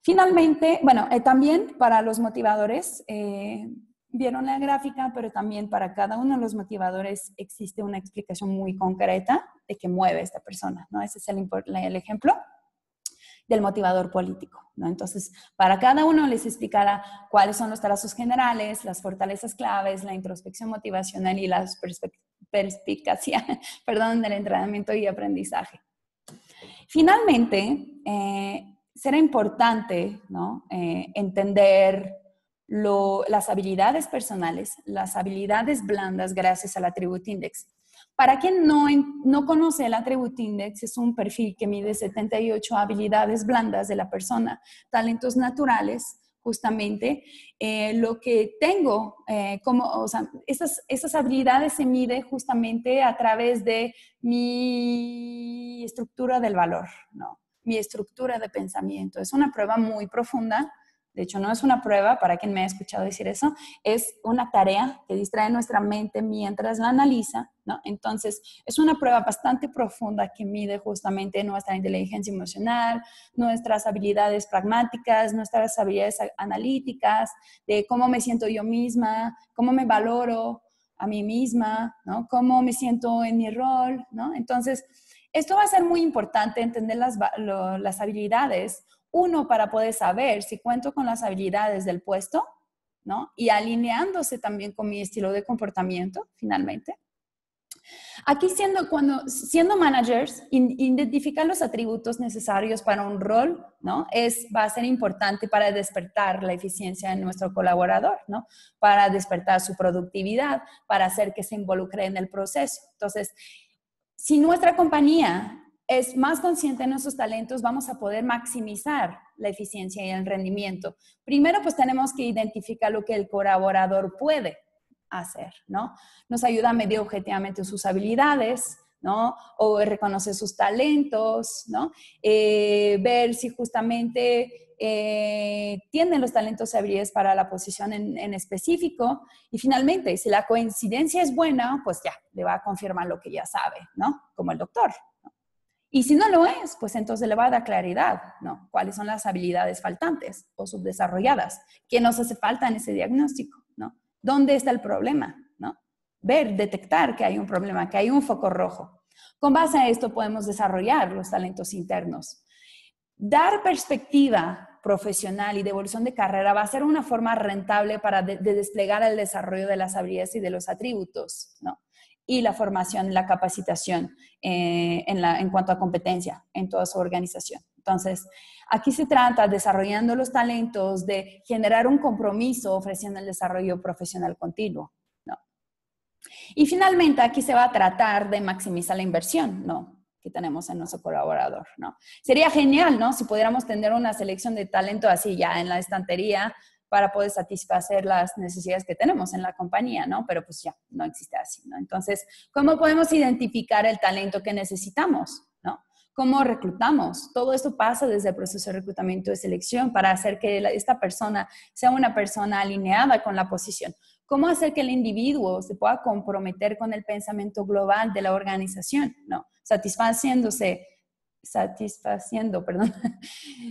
[SPEAKER 2] Finalmente, bueno, también para los motivadores, vieron la gráfica, pero también para cada uno de los motivadores existe una explicación muy concreta de qué mueve a esta persona, ¿no? Ese es el ejemplo. del motivador político, ¿no? Entonces, para cada uno les explicará cuáles son los trazos generales, las fortalezas claves, la introspección motivacional y la perspicacia, perdón, del entrenamiento y aprendizaje. Finalmente, será importante, ¿no? Entender las habilidades personales, las habilidades blandas gracias al Attribute Index. Para quien no conoce el Attribute Index, es un perfil que mide 78 habilidades blandas de la persona, talentos naturales, justamente. Lo que tengo, o sea, esas habilidades se mide justamente a través de mi estructura del valor, ¿no? Mi estructura de pensamiento. Es una prueba muy profunda. De hecho, no es una prueba, para quien me ha escuchado decir eso, es una tarea que distrae nuestra mente mientras la analiza, ¿no? Entonces, es una prueba bastante profunda que mide justamente nuestra inteligencia emocional, nuestras habilidades pragmáticas, nuestras habilidades analíticas, de cómo me siento yo misma, cómo me valoro a mí misma, ¿no? Cómo me siento en mi rol, ¿no? Entonces, esto va a ser muy importante, entender las habilidades. Uno, para poder saber si cuento con las habilidades del puesto, ¿no? Y alineándose también con mi estilo de comportamiento, finalmente. Aquí, siendo managers, identificar los atributos necesarios para un rol, ¿no? Va a ser importante para despertar la eficiencia de nuestro colaborador, ¿no? Para despertar su productividad, para hacer que se involucre en el proceso. Entonces, si nuestra compañía es más consciente de nuestros talentos, vamos a poder maximizar la eficiencia y el rendimiento. Primero, pues tenemos que identificar lo que el colaborador puede hacer, ¿no? Nos ayuda a medir objetivamente sus habilidades, ¿no? O reconocer sus talentos, ¿no? Ver si justamente tienen los talentos y habilidades para la posición en específico. Y finalmente, si la coincidencia es buena, pues ya, le va a confirmar lo que ya sabe, ¿no? Como el doctor, ¿no? Y si no lo es, pues entonces le va a dar claridad, ¿no? ¿Cuáles son las habilidades faltantes o subdesarrolladas? ¿Qué nos hace falta en ese diagnóstico, ¿no? ¿Dónde está el problema, ¿no? Detectar que hay un problema, que hay un foco rojo. Con base a esto podemos desarrollar los talentos internos. Dar perspectiva profesional y de evolución de carrera va a ser una forma rentable para de desplegar el desarrollo de las habilidades y de los atributos, ¿no? Y la formación, la capacitación en cuanto a competencia en toda su organización. Entonces, aquí se trata, desarrollando los talentos, de generar un compromiso ofreciendo el desarrollo profesional continuo, ¿no? Y finalmente, aquí se va a tratar de maximizar la inversión, ¿no?, que tenemos en nuestro colaborador, ¿no? Sería genial, ¿no?, si pudiéramos tener una selección de talento así ya en la estantería para poder satisfacer las necesidades que tenemos en la compañía, ¿no? Pero pues ya no existe así, ¿no? Entonces, ¿cómo podemos identificar el talento que necesitamos, ¿no? ¿Cómo reclutamos? Todo esto pasa desde el proceso de reclutamiento y selección para hacer que esta persona sea una persona alineada con la posición. ¿Cómo hacer que el individuo se pueda comprometer con el pensamiento global de la organización, ¿no? Satisfaciendo,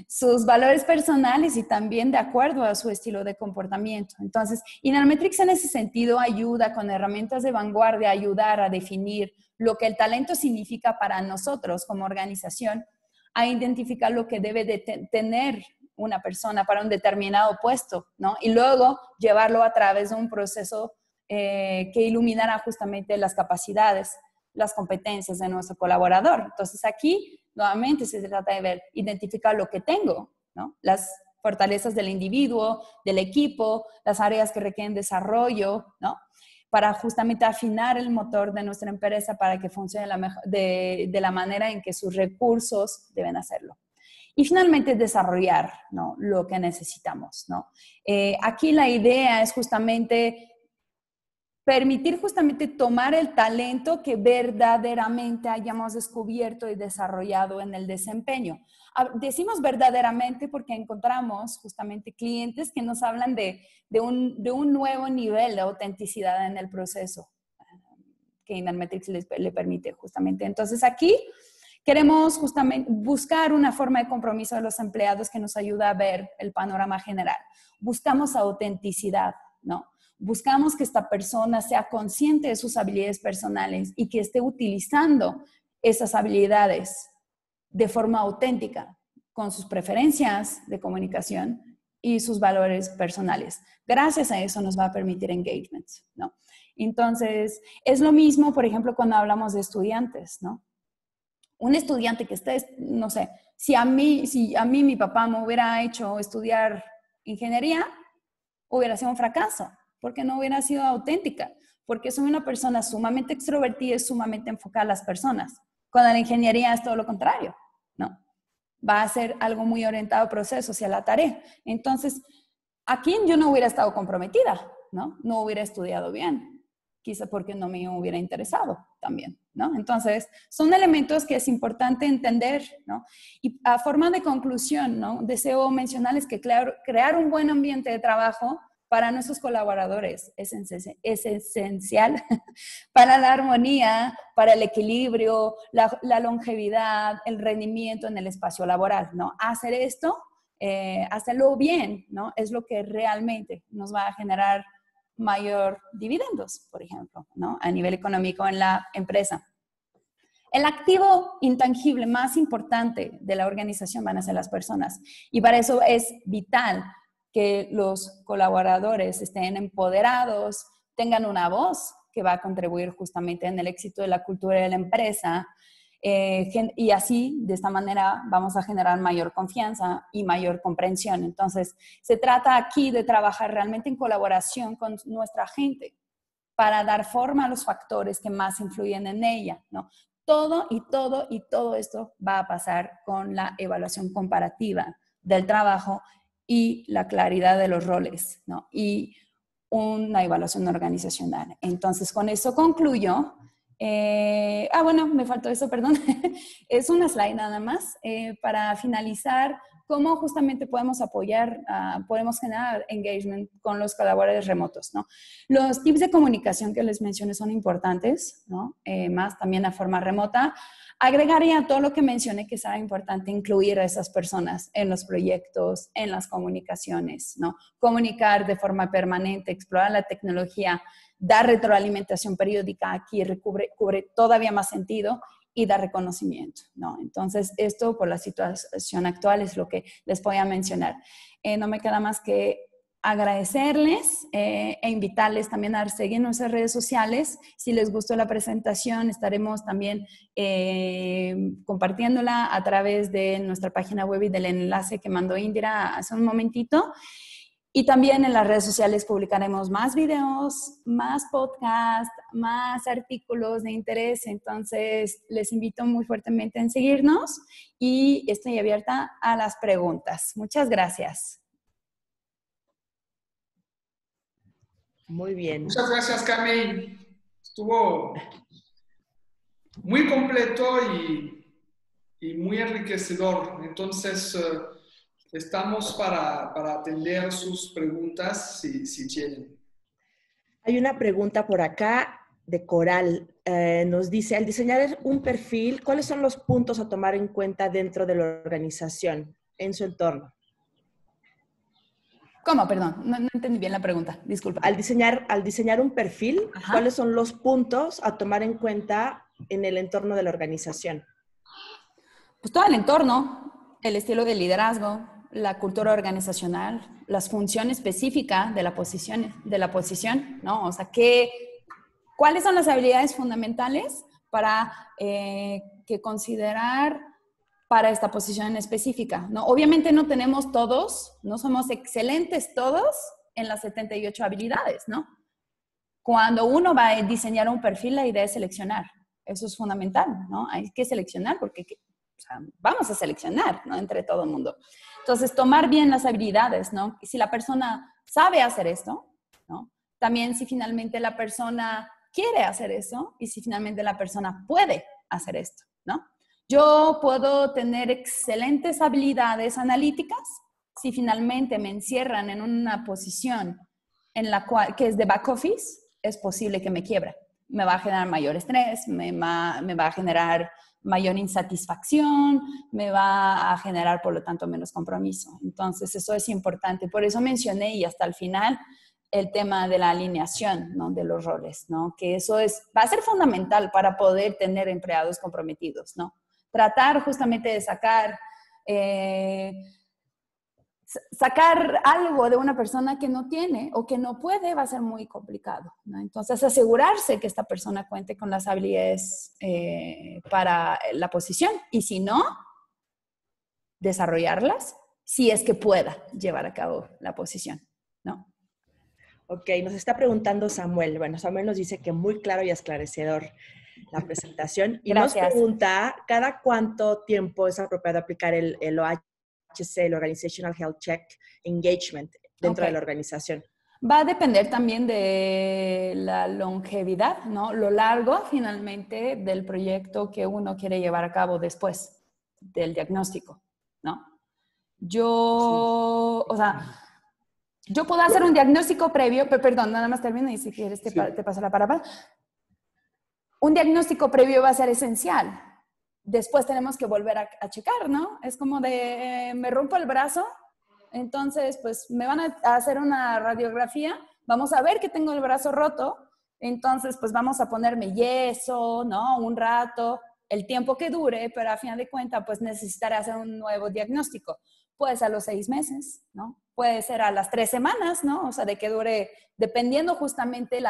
[SPEAKER 2] sus valores personales y también de acuerdo a su estilo de comportamiento. Entonces, Inalmetrics en ese sentido ayuda con herramientas de vanguardia a ayudar a definir lo que el talento significa para nosotros como organización, a identificar lo que debe de tener una persona para un determinado puesto, ¿no? Y luego llevarlo a través de un proceso que iluminará justamente las capacidades, las competencias de nuestro colaborador. Entonces aquí, nuevamente, se trata de ver, identificar lo que tengo, ¿no? Las fortalezas del individuo, del equipo, las áreas que requieren desarrollo, ¿no? Para justamente afinar el motor de nuestra empresa para que funcione de la manera en que sus recursos deben hacerlo. Y finalmente desarrollar, ¿no?, lo que necesitamos, ¿no? Aquí la idea es justamente permitir justamente tomar el talento que verdaderamente hayamos descubierto y desarrollado en el desempeño. Decimos verdaderamente porque encontramos justamente clientes que nos hablan de un nuevo nivel de autenticidad en el proceso que Inalmetrics le permite justamente. Entonces aquí queremos justamente buscar una forma de compromiso de los empleados que nos ayuda a ver el panorama general. Buscamos autenticidad, ¿no? Buscamos que esta persona sea consciente de sus habilidades personales y que esté utilizando esas habilidades de forma auténtica, con sus preferencias de comunicación y sus valores personales. Gracias a eso nos va a permitir engagement, ¿no? Entonces, es lo mismo, por ejemplo, cuando hablamos de estudiantes, ¿no? Un estudiante que esté, no sé, si a mí mi papá me hubiera hecho estudiar ingeniería, hubiera sido un fracaso, porque no hubiera sido auténtica, porque soy una persona sumamente extrovertida y sumamente enfocada a las personas. Cuando la ingeniería es todo lo contrario, ¿no? Va a ser algo muy orientado a procesos y a la tarea. Entonces, aquí yo no hubiera estado comprometida, ¿no? No hubiera estudiado bien, quizá porque no me hubiera interesado también, ¿no? Entonces, son elementos que es importante entender, ¿no? Y a forma de conclusión, ¿no? Deseo mencionarles que crear un buen ambiente de trabajo para nuestros colaboradores es esencial para la armonía, para el equilibrio, la longevidad, el rendimiento en el espacio laboral, ¿no? Hacer esto, hacerlo bien, ¿no? Es lo que realmente nos va a generar mayor dividendos, por ejemplo, ¿no? A nivel económico en la empresa. El activo intangible más importante de la organización van a ser las personas. Y para eso es vital que los colaboradores estén empoderados, tengan una voz que va a contribuir justamente en el éxito de la cultura de la empresa. Y así, de esta manera, vamos a generar mayor confianza y mayor comprensión. Entonces, se trata aquí de trabajar realmente en colaboración con nuestra gente para dar forma a los factores que más influyen en ella, ¿no? Todo esto va a pasar con la evaluación comparativa del trabajo y la claridad de los roles, ¿no? Y una evaluación organizacional. Entonces, con eso concluyo. Bueno, me faltó eso, perdón. Es una slide nada más para finalizar cómo justamente podemos apoyar, podemos generar engagement con los colaboradores remotos, ¿no? Los tips de comunicación que les mencioné son importantes, ¿no? Más también a forma remota. Agregaría todo lo que mencioné que será importante incluir a esas personas en los proyectos, en las comunicaciones, ¿no? Comunicar de forma permanente, explorar la tecnología, dar retroalimentación periódica aquí cubre todavía más sentido y dar reconocimiento, ¿no? Entonces, esto por la situación actual es lo que les voy a mencionar. No me queda más que agradecerles e invitarles también a seguir en nuestras redes sociales. Si les gustó la presentación, estaremos también compartiéndola a través de nuestra página web y del enlace que mandó Indira hace un momentito. Y también en las redes sociales publicaremos más videos, más podcasts, más artículos de interés. Entonces, les invito muy fuertemente a seguirnos y estoy abierta a las preguntas. Muchas gracias.
[SPEAKER 3] Muy bien.
[SPEAKER 1] Muchas gracias, Cami. Estuvo muy completo y muy enriquecedor. Entonces, estamos para atender sus preguntas si tienen.
[SPEAKER 3] Hay una pregunta por acá de Coral. Nos dice, al diseñar un perfil, ¿cuáles son los puntos a tomar en cuenta dentro de la organización, en su entorno?
[SPEAKER 2] ¿Cómo? Perdón, no entendí bien la pregunta. Disculpa.
[SPEAKER 3] Al diseñar un perfil, ajá, ¿cuáles son los puntos a tomar en cuenta en el entorno de la organización?
[SPEAKER 2] Pues todo el entorno, el estilo de liderazgo, la cultura organizacional, las funciones específicas de la posición, ¿no? O sea, ¿cuáles son las habilidades fundamentales para que considerar para esta posición específica, ¿no? Obviamente no tenemos todos, no somos excelentes todos en las 78 habilidades, ¿no? Cuando uno va a diseñar un perfil, la idea es seleccionar. Eso es fundamental, ¿no? Hay que seleccionar porque o sea, vamos a seleccionar, ¿no? Entre todo el mundo. Entonces, tomar bien las habilidades, ¿no? Si la persona sabe hacer esto, ¿no? También si finalmente la persona quiere hacer eso y si finalmente la persona puede hacer esto, ¿no? Yo puedo tener excelentes habilidades analíticas si finalmente me encierran en una posición en la cual, que es de back office, es posible que me quiebre. Me va a generar mayor estrés, me va a generar mayor insatisfacción, me va a generar, por lo tanto, menos compromiso. Entonces, eso es importante. Por eso mencioné y hasta el final el tema de la alineación, ¿no? De los roles, ¿no? Que eso va a ser fundamental para poder tener empleados comprometidos, ¿no? Tratar justamente de sacar sacar algo de una persona que no tiene o que no puede va a ser muy complicado, ¿no? Entonces, asegurarse que esta persona cuente con las habilidades para la posición y si no, desarrollarlas si es que pueda llevar a cabo la posición, ¿no?
[SPEAKER 3] Ok, nos está preguntando Samuel. Bueno, Samuel nos dice que muy claro y esclarecedor la presentación. Y
[SPEAKER 2] Gracias.
[SPEAKER 3] nos pregunta, ¿cada cuánto tiempo es apropiado aplicar el OHC, el Organizational Health Check Engagement, dentro de la organización?
[SPEAKER 2] Va a depender también de la longevidad, ¿no? Lo largo, finalmente, del proyecto que uno quiere llevar a cabo después del diagnóstico, ¿no? Yo puedo hacer un diagnóstico previo, pero perdón, nada más termino y si quieres te paso la palabra. Un diagnóstico previo va a ser esencial. Después tenemos que volver a checar, ¿no? Es como de, me rompo el brazo, entonces pues me van a hacer una radiografía, vamos a ver que tengo el brazo roto, entonces pues vamos a ponerme yeso, ¿no? Un rato, el tiempo que dure, pero a final de cuentas pues necesitaré hacer un nuevo diagnóstico. Puede ser a los 6 meses, ¿no? Puede ser a las 3 semanas, ¿no? O sea, de que dure, dependiendo justamente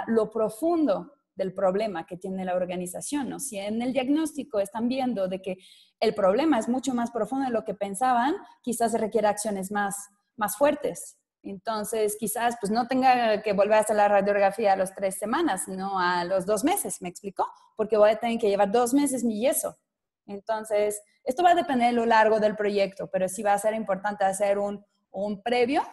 [SPEAKER 2] lo profundo del problema que tiene la organización, ¿no? Si en el diagnóstico están viendo de que el problema es mucho más profundo de lo que pensaban, quizás se requiere acciones más fuertes. Entonces, quizás pues no tenga que volver a hacer la radiografía a las 3 semanas, sino a los 2 meses, ¿me explicó? Porque voy a tener que llevar 2 meses mi yeso. Entonces, esto va a depender de lo largo del proyecto, pero sí va a ser importante hacer uno previo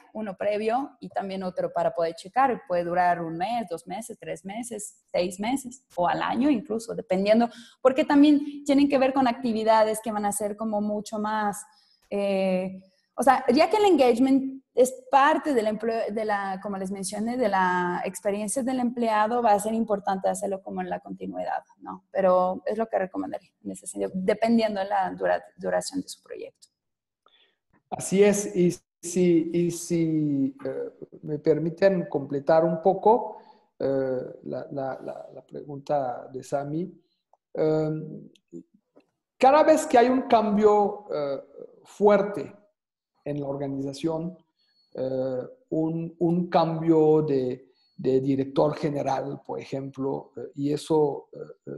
[SPEAKER 2] y también otro para poder checar. Puede durar 1 mes, 2 meses, 3 meses, 6 meses o al año incluso, dependiendo, porque también tienen que ver con actividades que van a ser como mucho más, o sea, ya que el engagement es parte del como les mencioné, de la experiencia del empleado, va a ser importante hacerlo como en la continuidad, ¿no? Pero es lo que recomendaría en ese sentido, dependiendo de la duración de su proyecto.
[SPEAKER 1] Así es, y si me permiten completar un poco la pregunta de Sami, cada vez que hay un cambio fuerte en la organización, un cambio de director general, por ejemplo, y eso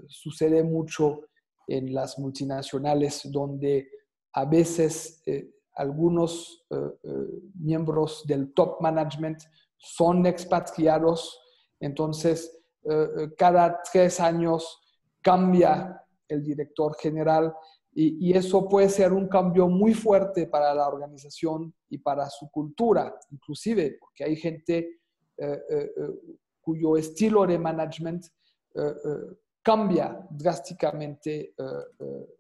[SPEAKER 1] sucede mucho en las multinacionales, donde a veces algunos miembros del top management son expatriados, entonces cada 3 años cambia el director general y eso puede ser un cambio muy fuerte para la organización y para su cultura, inclusive, porque hay gente cuyo estilo de management cambia drásticamente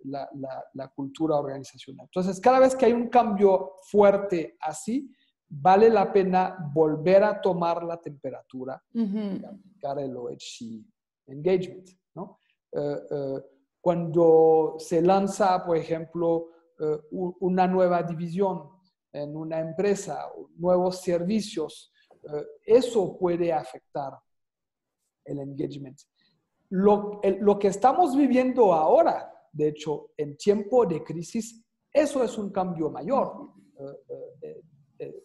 [SPEAKER 1] la cultura organizacional. Entonces, cada vez que hay un cambio fuerte así, vale la pena volver a tomar la temperatura y aplicar el OHC engagement, ¿no? Cuando se lanza, por ejemplo, una nueva división en una empresa, nuevos servicios, eso puede afectar el engagement. Lo que estamos viviendo ahora, de hecho, en tiempo de crisis, eso es un cambio mayor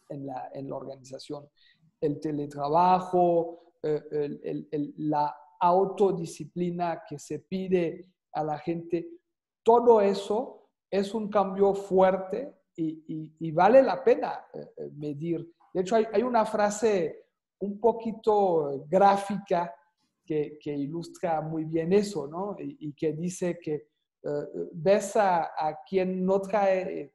[SPEAKER 1] en la organización. El teletrabajo, la autodisciplina que se pide a la gente, todo eso es un cambio fuerte y vale la pena medir. De hecho, hay una frase un poquito gráfica que ilustra muy bien eso, ¿no? Y que dice que ves a quien no trae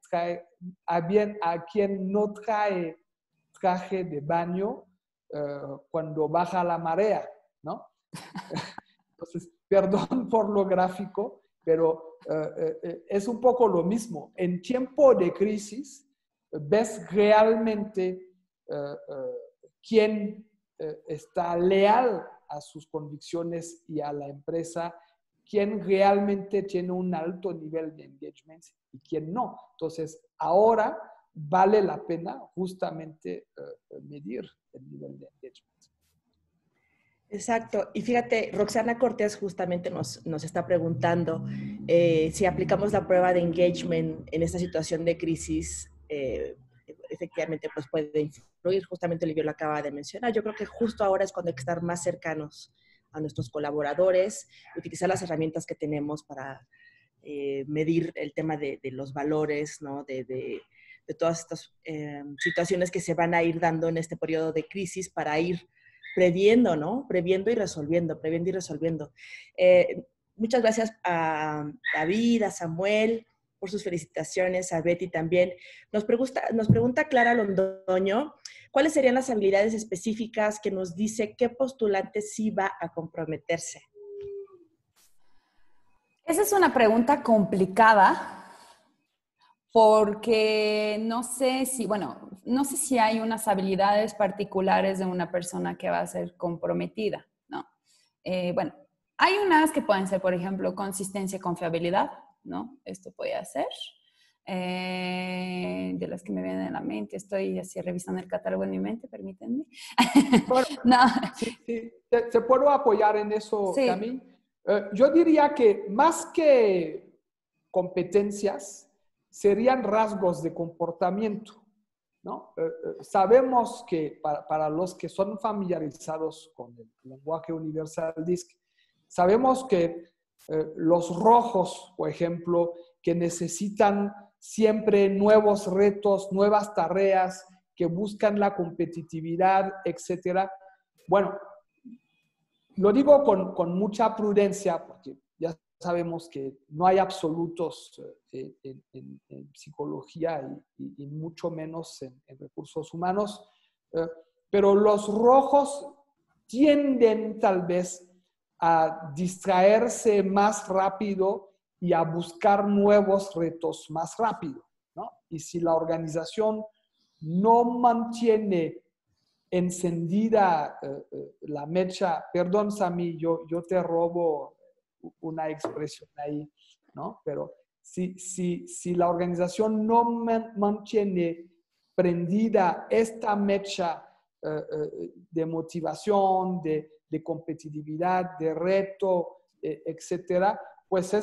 [SPEAKER 1] traje de baño cuando baja la marea, ¿no? Entonces, perdón por lo gráfico, pero es un poco lo mismo. En tiempo de crisis, ves realmente quién está leal a sus convicciones y a la empresa, quién realmente tiene un alto nivel de engagement y quién no. Entonces, ahora vale la pena justamente medir el nivel de engagement.
[SPEAKER 3] Exacto. Y fíjate, Roxana Cortés justamente nos está preguntando si aplicamos la prueba de engagement en esta situación de crisis, efectivamente pues puede influir. Justamente Olivia lo acaba de mencionar. Yo creo que justo ahora es cuando hay que estar más cercanos a nuestros colaboradores, utilizar las herramientas que tenemos para medir el tema de los valores, ¿no? De todas estas situaciones que se van a ir dando en este periodo de crisis para ir previendo, ¿no? Previendo y resolviendo, previendo y resolviendo. Muchas gracias a David, a Samuel, por sus felicitaciones, a Betty también. Nos pregunta Clara Londoño, ¿cuáles serían las habilidades específicas que nos dice qué postulante sí va a comprometerse?
[SPEAKER 2] Esa es una pregunta complicada porque no sé si hay unas habilidades particulares de una persona que va a ser comprometida, ¿no? Hay unas que pueden ser, por ejemplo, consistencia y confiabilidad, ¿no? Esto puede ser. De las que me vienen a la mente, estoy así revisando el catálogo en mi mente, permítanme.
[SPEAKER 1] Bueno,
[SPEAKER 2] no.
[SPEAKER 1] Sí. ¿Te puedo apoyar en eso,
[SPEAKER 2] Sí.
[SPEAKER 1] Cami? Yo diría que más que competencias, serían rasgos de comportamiento, ¿no? Sabemos que para los que son familiarizados con el lenguaje universal DISC, sabemos que los rojos, por ejemplo, que necesitan siempre nuevos retos, nuevas tareas, que buscan la competitividad, etcétera. Bueno, lo digo con mucha prudencia porque ya sabemos que no hay absolutos en psicología y mucho menos en recursos humanos, pero los rojos tienden tal vez a distraerse más rápido y a buscar nuevos retos más rápido, ¿no? Y si la organización no mantiene encendida la mecha, perdón Sami, yo te robo una expresión ahí, ¿no? Pero si la organización no mantiene prendida esta mecha de motivación, de competitividad, de reto, etcétera, pues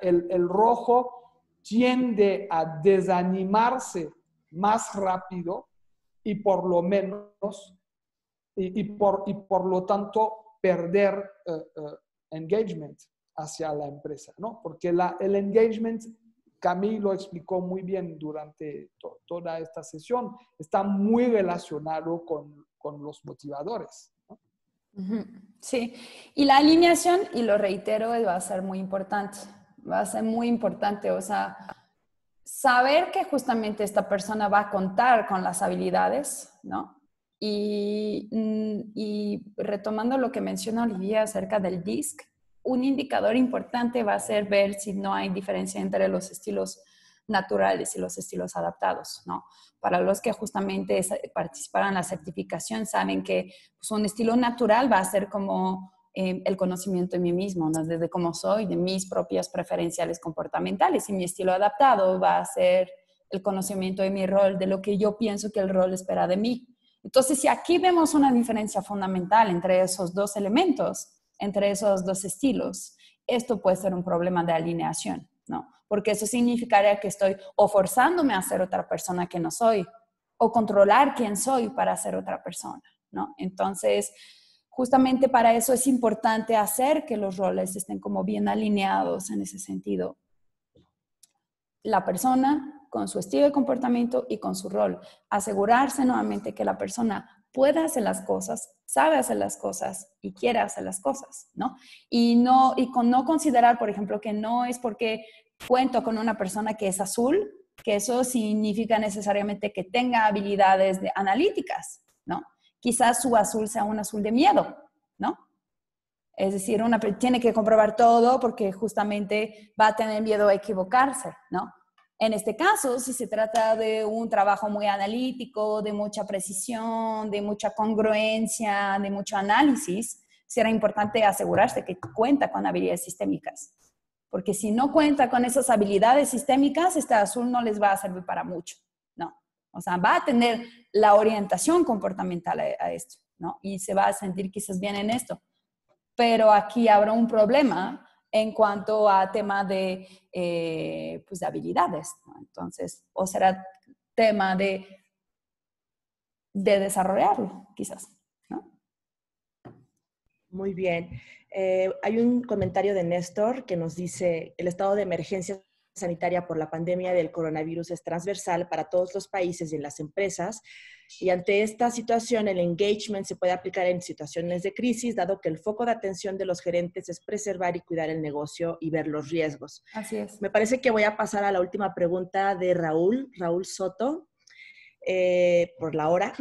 [SPEAKER 1] el rojo tiende a desanimarse más rápido y por lo menos, y por lo tanto, perder engagement hacia la empresa, ¿no? Porque el engagement, Camille lo explicó muy bien durante toda esta sesión, está muy relacionado con los motivadores, ¿no?
[SPEAKER 2] Sí, y la alineación, y lo reitero, va a ser muy importante, va a ser muy importante, o sea, saber que justamente esta persona va a contar con las habilidades, ¿no? Y retomando lo que menciona Olivia acerca del DISC, un indicador importante va a ser ver si no hay diferencia entre los estilos naturales y los estilos adaptados, ¿no? Para los que justamente participaron en la certificación saben que pues, un estilo natural va a ser como el conocimiento de mí mismo, ¿no? Desde cómo soy, de mis propias preferenciales comportamentales, y mi estilo adaptado va a ser el conocimiento de mi rol, de lo que yo pienso que el rol espera de mí. Entonces, si aquí vemos una diferencia fundamental entre esos dos elementos, entre esos dos estilos, esto puede ser un problema de alineación, ¿no? Porque eso significaría que estoy o forzándome a ser otra persona que no soy, o controlar quién soy para ser otra persona, ¿no? Entonces, justamente para eso es importante hacer que los roles estén como bien alineados en ese sentido. La persona con su estilo de comportamiento y con su rol. Asegurarse nuevamente que la persona pueda hacer las cosas, sabe hacer las cosas y quiere hacer las cosas, ¿no? Y no considerar, por ejemplo, que no es porque cuento con una persona que es azul, que eso significa necesariamente que tenga habilidades analíticas, ¿no? Quizás su azul sea un azul de miedo, ¿no? Es decir, tiene que comprobar todo porque justamente va a tener miedo a equivocarse, ¿no? En este caso, si se trata de un trabajo muy analítico, de mucha precisión, de mucha congruencia, de mucho análisis, será importante asegurarse que cuenta con habilidades sistémicas. Porque si no cuenta con esas habilidades sistémicas, este azul no les va a servir para mucho, ¿no? O sea, va a tener la orientación comportamental a esto, ¿no? Y se va a sentir quizás bien en esto. Pero aquí habrá un problema en cuanto a tema de, pues de habilidades, ¿no? Entonces, o será tema de desarrollarlo, quizás, ¿no?
[SPEAKER 3] Muy bien. Hay un comentario de Néstor que nos dice, el estado de emergencia sanitaria por la pandemia del coronavirus es transversal para todos los países y en las empresas, y ante esta situación el engagement se puede aplicar en situaciones de crisis, dado que el foco de atención de los gerentes es preservar y cuidar el negocio y ver los riesgos.
[SPEAKER 2] Así es.
[SPEAKER 3] Me parece que voy a pasar a la última pregunta de Raúl Soto. Por la hora,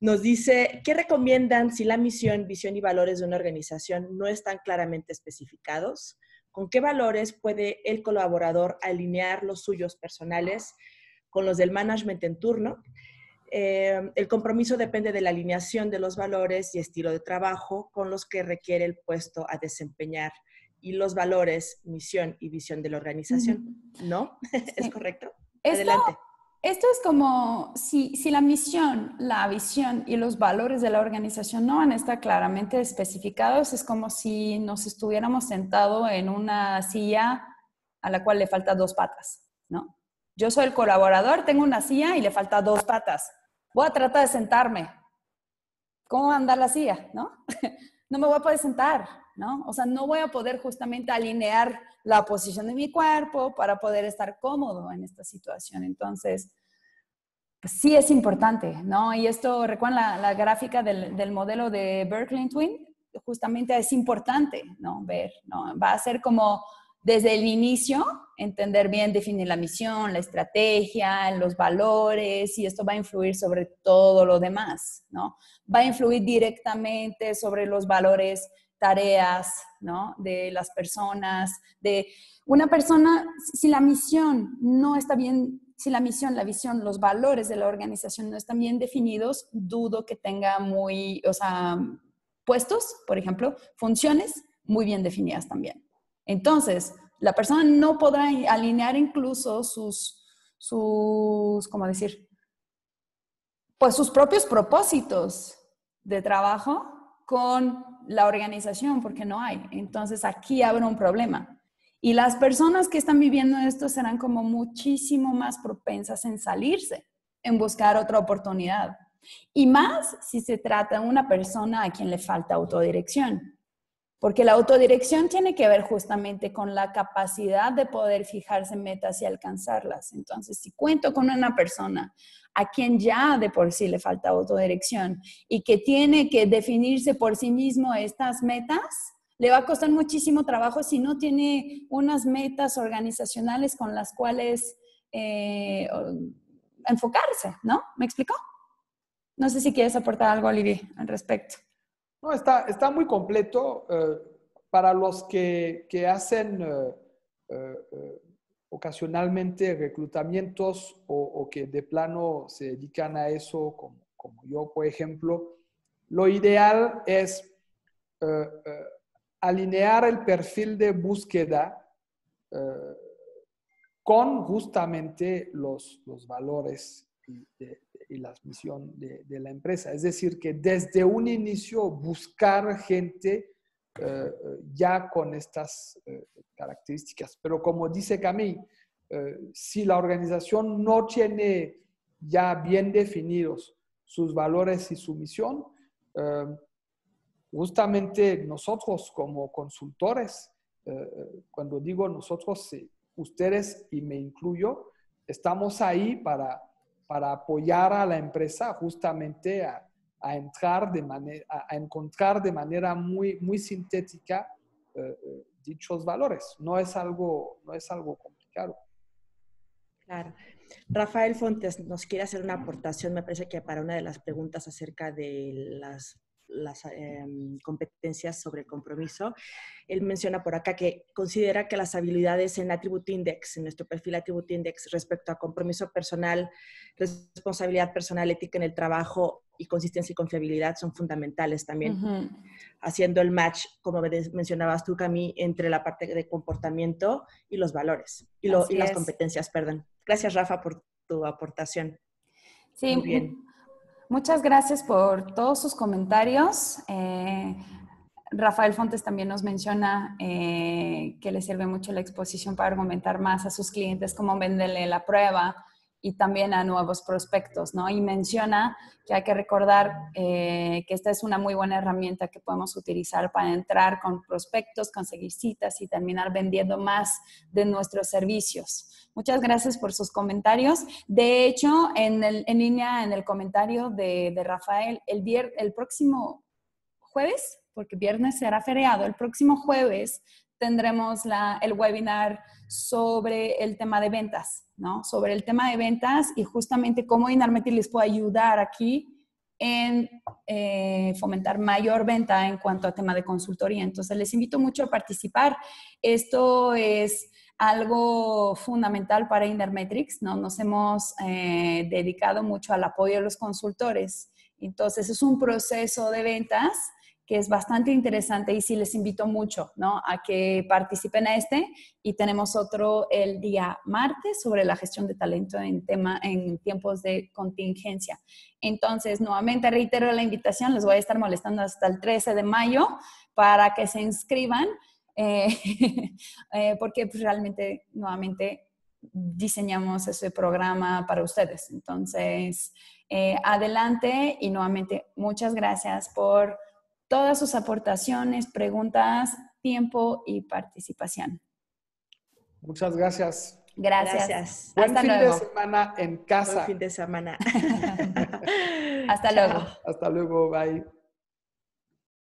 [SPEAKER 3] nos dice, ¿qué recomiendan si la misión, visión y valores de una organización no están claramente especificados? ¿Con qué valores puede el colaborador alinear los suyos personales con los del management en turno? El compromiso depende de la alineación de los valores y estilo de trabajo con los que requiere el puesto a desempeñar y los valores, misión y visión de la organización. ¿No? Sí. ¿Es correcto? Adelante.
[SPEAKER 2] Esto es como si la misión, la visión y los valores de la organización no van a estar claramente especificados, es como si nos estuviéramos sentados en una silla a la cual le falta 2 patas, ¿no? Yo soy el colaborador, tengo una silla y le falta 2 patas. Voy a tratar de sentarme. ¿Cómo va a andar la silla, no? No me voy a poder sentar, ¿no? O sea, no voy a poder justamente alinear la posición de mi cuerpo para poder estar cómodo en esta situación. Entonces, pues sí es importante, ¿no? Y esto, recuerdan la gráfica del modelo de Berkeley Twin, justamente es importante, ¿no? Ver, ¿no? Va a ser como desde el inicio, entender bien, definir la misión, la estrategia, los valores, y esto va a influir sobre todo lo demás, ¿no? Va a influir directamente sobre los valores, tareas, ¿no? De las personas, de una persona, si la misión no está bien, si la misión, la visión, los valores de la organización no están bien definidos, dudo que tenga muy, o sea, puestos, por ejemplo, funciones muy bien definidas también. Entonces, la persona no podrá alinear incluso sus ¿cómo decir? Pues sus propios propósitos de trabajo con la organización, porque no hay. Entonces, aquí habrá un problema. Y las personas que están viviendo esto serán como muchísimo más propensas en salirse, en buscar otra oportunidad. Y más si se trata de una persona a quien le falta autodirección. Porque la autodirección tiene que ver justamente con la capacidad de poder fijarse en metas y alcanzarlas. Entonces, si cuento con una persona a quien ya de por sí le falta autodirección y que tiene que definirse por sí mismo estas metas, le va a costar muchísimo trabajo si no tiene unas metas organizacionales con las cuales enfocarse, ¿no? ¿Me explicó? No sé si quieres aportar algo, Olivier, al respecto.
[SPEAKER 1] No, está muy completo. Para los que hacen ocasionalmente reclutamientos o que de plano se dedican a eso, como yo, por ejemplo, lo ideal es alinear el perfil de búsqueda con justamente los valores y la misión de la empresa. Es decir, que desde un inicio buscar gente ya con estas características. Pero como dice Camille, si la organización no tiene ya bien definidos sus valores y su misión, justamente nosotros como consultores, cuando digo nosotros, ustedes y me incluyo, estamos ahí para apoyar a la empresa justamente a encontrar de manera muy, muy sintética dichos valores. No es algo complicado.
[SPEAKER 3] Claro. Rafael Fontes nos quiere hacer una aportación, me parece que para una de las preguntas acerca de las competencias sobre el compromiso. Él menciona por acá que considera que las habilidades en Attribute Index, en nuestro perfil Attribute Index, respecto a compromiso personal, responsabilidad personal, ética en el trabajo y consistencia y confiabilidad son fundamentales también. Haciendo el match, como mencionabas tú, Camille, entre la parte de comportamiento y los valores y las competencias, perdón. Gracias, Rafa, por tu aportación.
[SPEAKER 2] Sí,
[SPEAKER 3] muy bien.
[SPEAKER 2] Muchas gracias por todos sus comentarios. Rafael Fontes también nos menciona que le sirve mucho la exposición para argumentar más a sus clientes cómo venderle la prueba y también a nuevos prospectos, ¿no? Y menciona que hay que recordar que esta es una muy buena herramienta que podemos utilizar para entrar con prospectos, conseguir citas y terminar vendiendo más de nuestros servicios. Muchas gracias por sus comentarios. De hecho, en línea, en el comentario de Rafael, el próximo jueves, porque viernes será feriado, el próximo jueves tendremos el webinar sobre el tema de ventas, ¿no? Sobre el tema de ventas y justamente cómo Inarmetic les puede ayudar aquí en fomentar mayor venta en cuanto a tema de consultoría. Entonces, les invito mucho a participar. Esto es algo fundamental para Innermetrics, ¿no? Nos hemos dedicado mucho al apoyo de los consultores. Entonces, es un proceso de ventas que es bastante interesante y sí les invito mucho, ¿no? A que participen a y tenemos otro el día martes sobre la gestión de talento en tiempos de contingencia. Entonces, nuevamente reitero la invitación, les voy a estar molestando hasta el 13 de mayo para que se inscriban, porque pues, realmente, nuevamente, diseñamos ese programa para ustedes. Entonces, adelante y nuevamente, muchas gracias por todas sus aportaciones, preguntas, tiempo y participación.
[SPEAKER 1] Muchas gracias.
[SPEAKER 2] Gracias.
[SPEAKER 1] Buen
[SPEAKER 2] Hasta
[SPEAKER 1] fin
[SPEAKER 2] luego.
[SPEAKER 1] de semana en casa.
[SPEAKER 3] Buen fin de semana.
[SPEAKER 2] Hasta luego.
[SPEAKER 1] Hasta luego. Bye.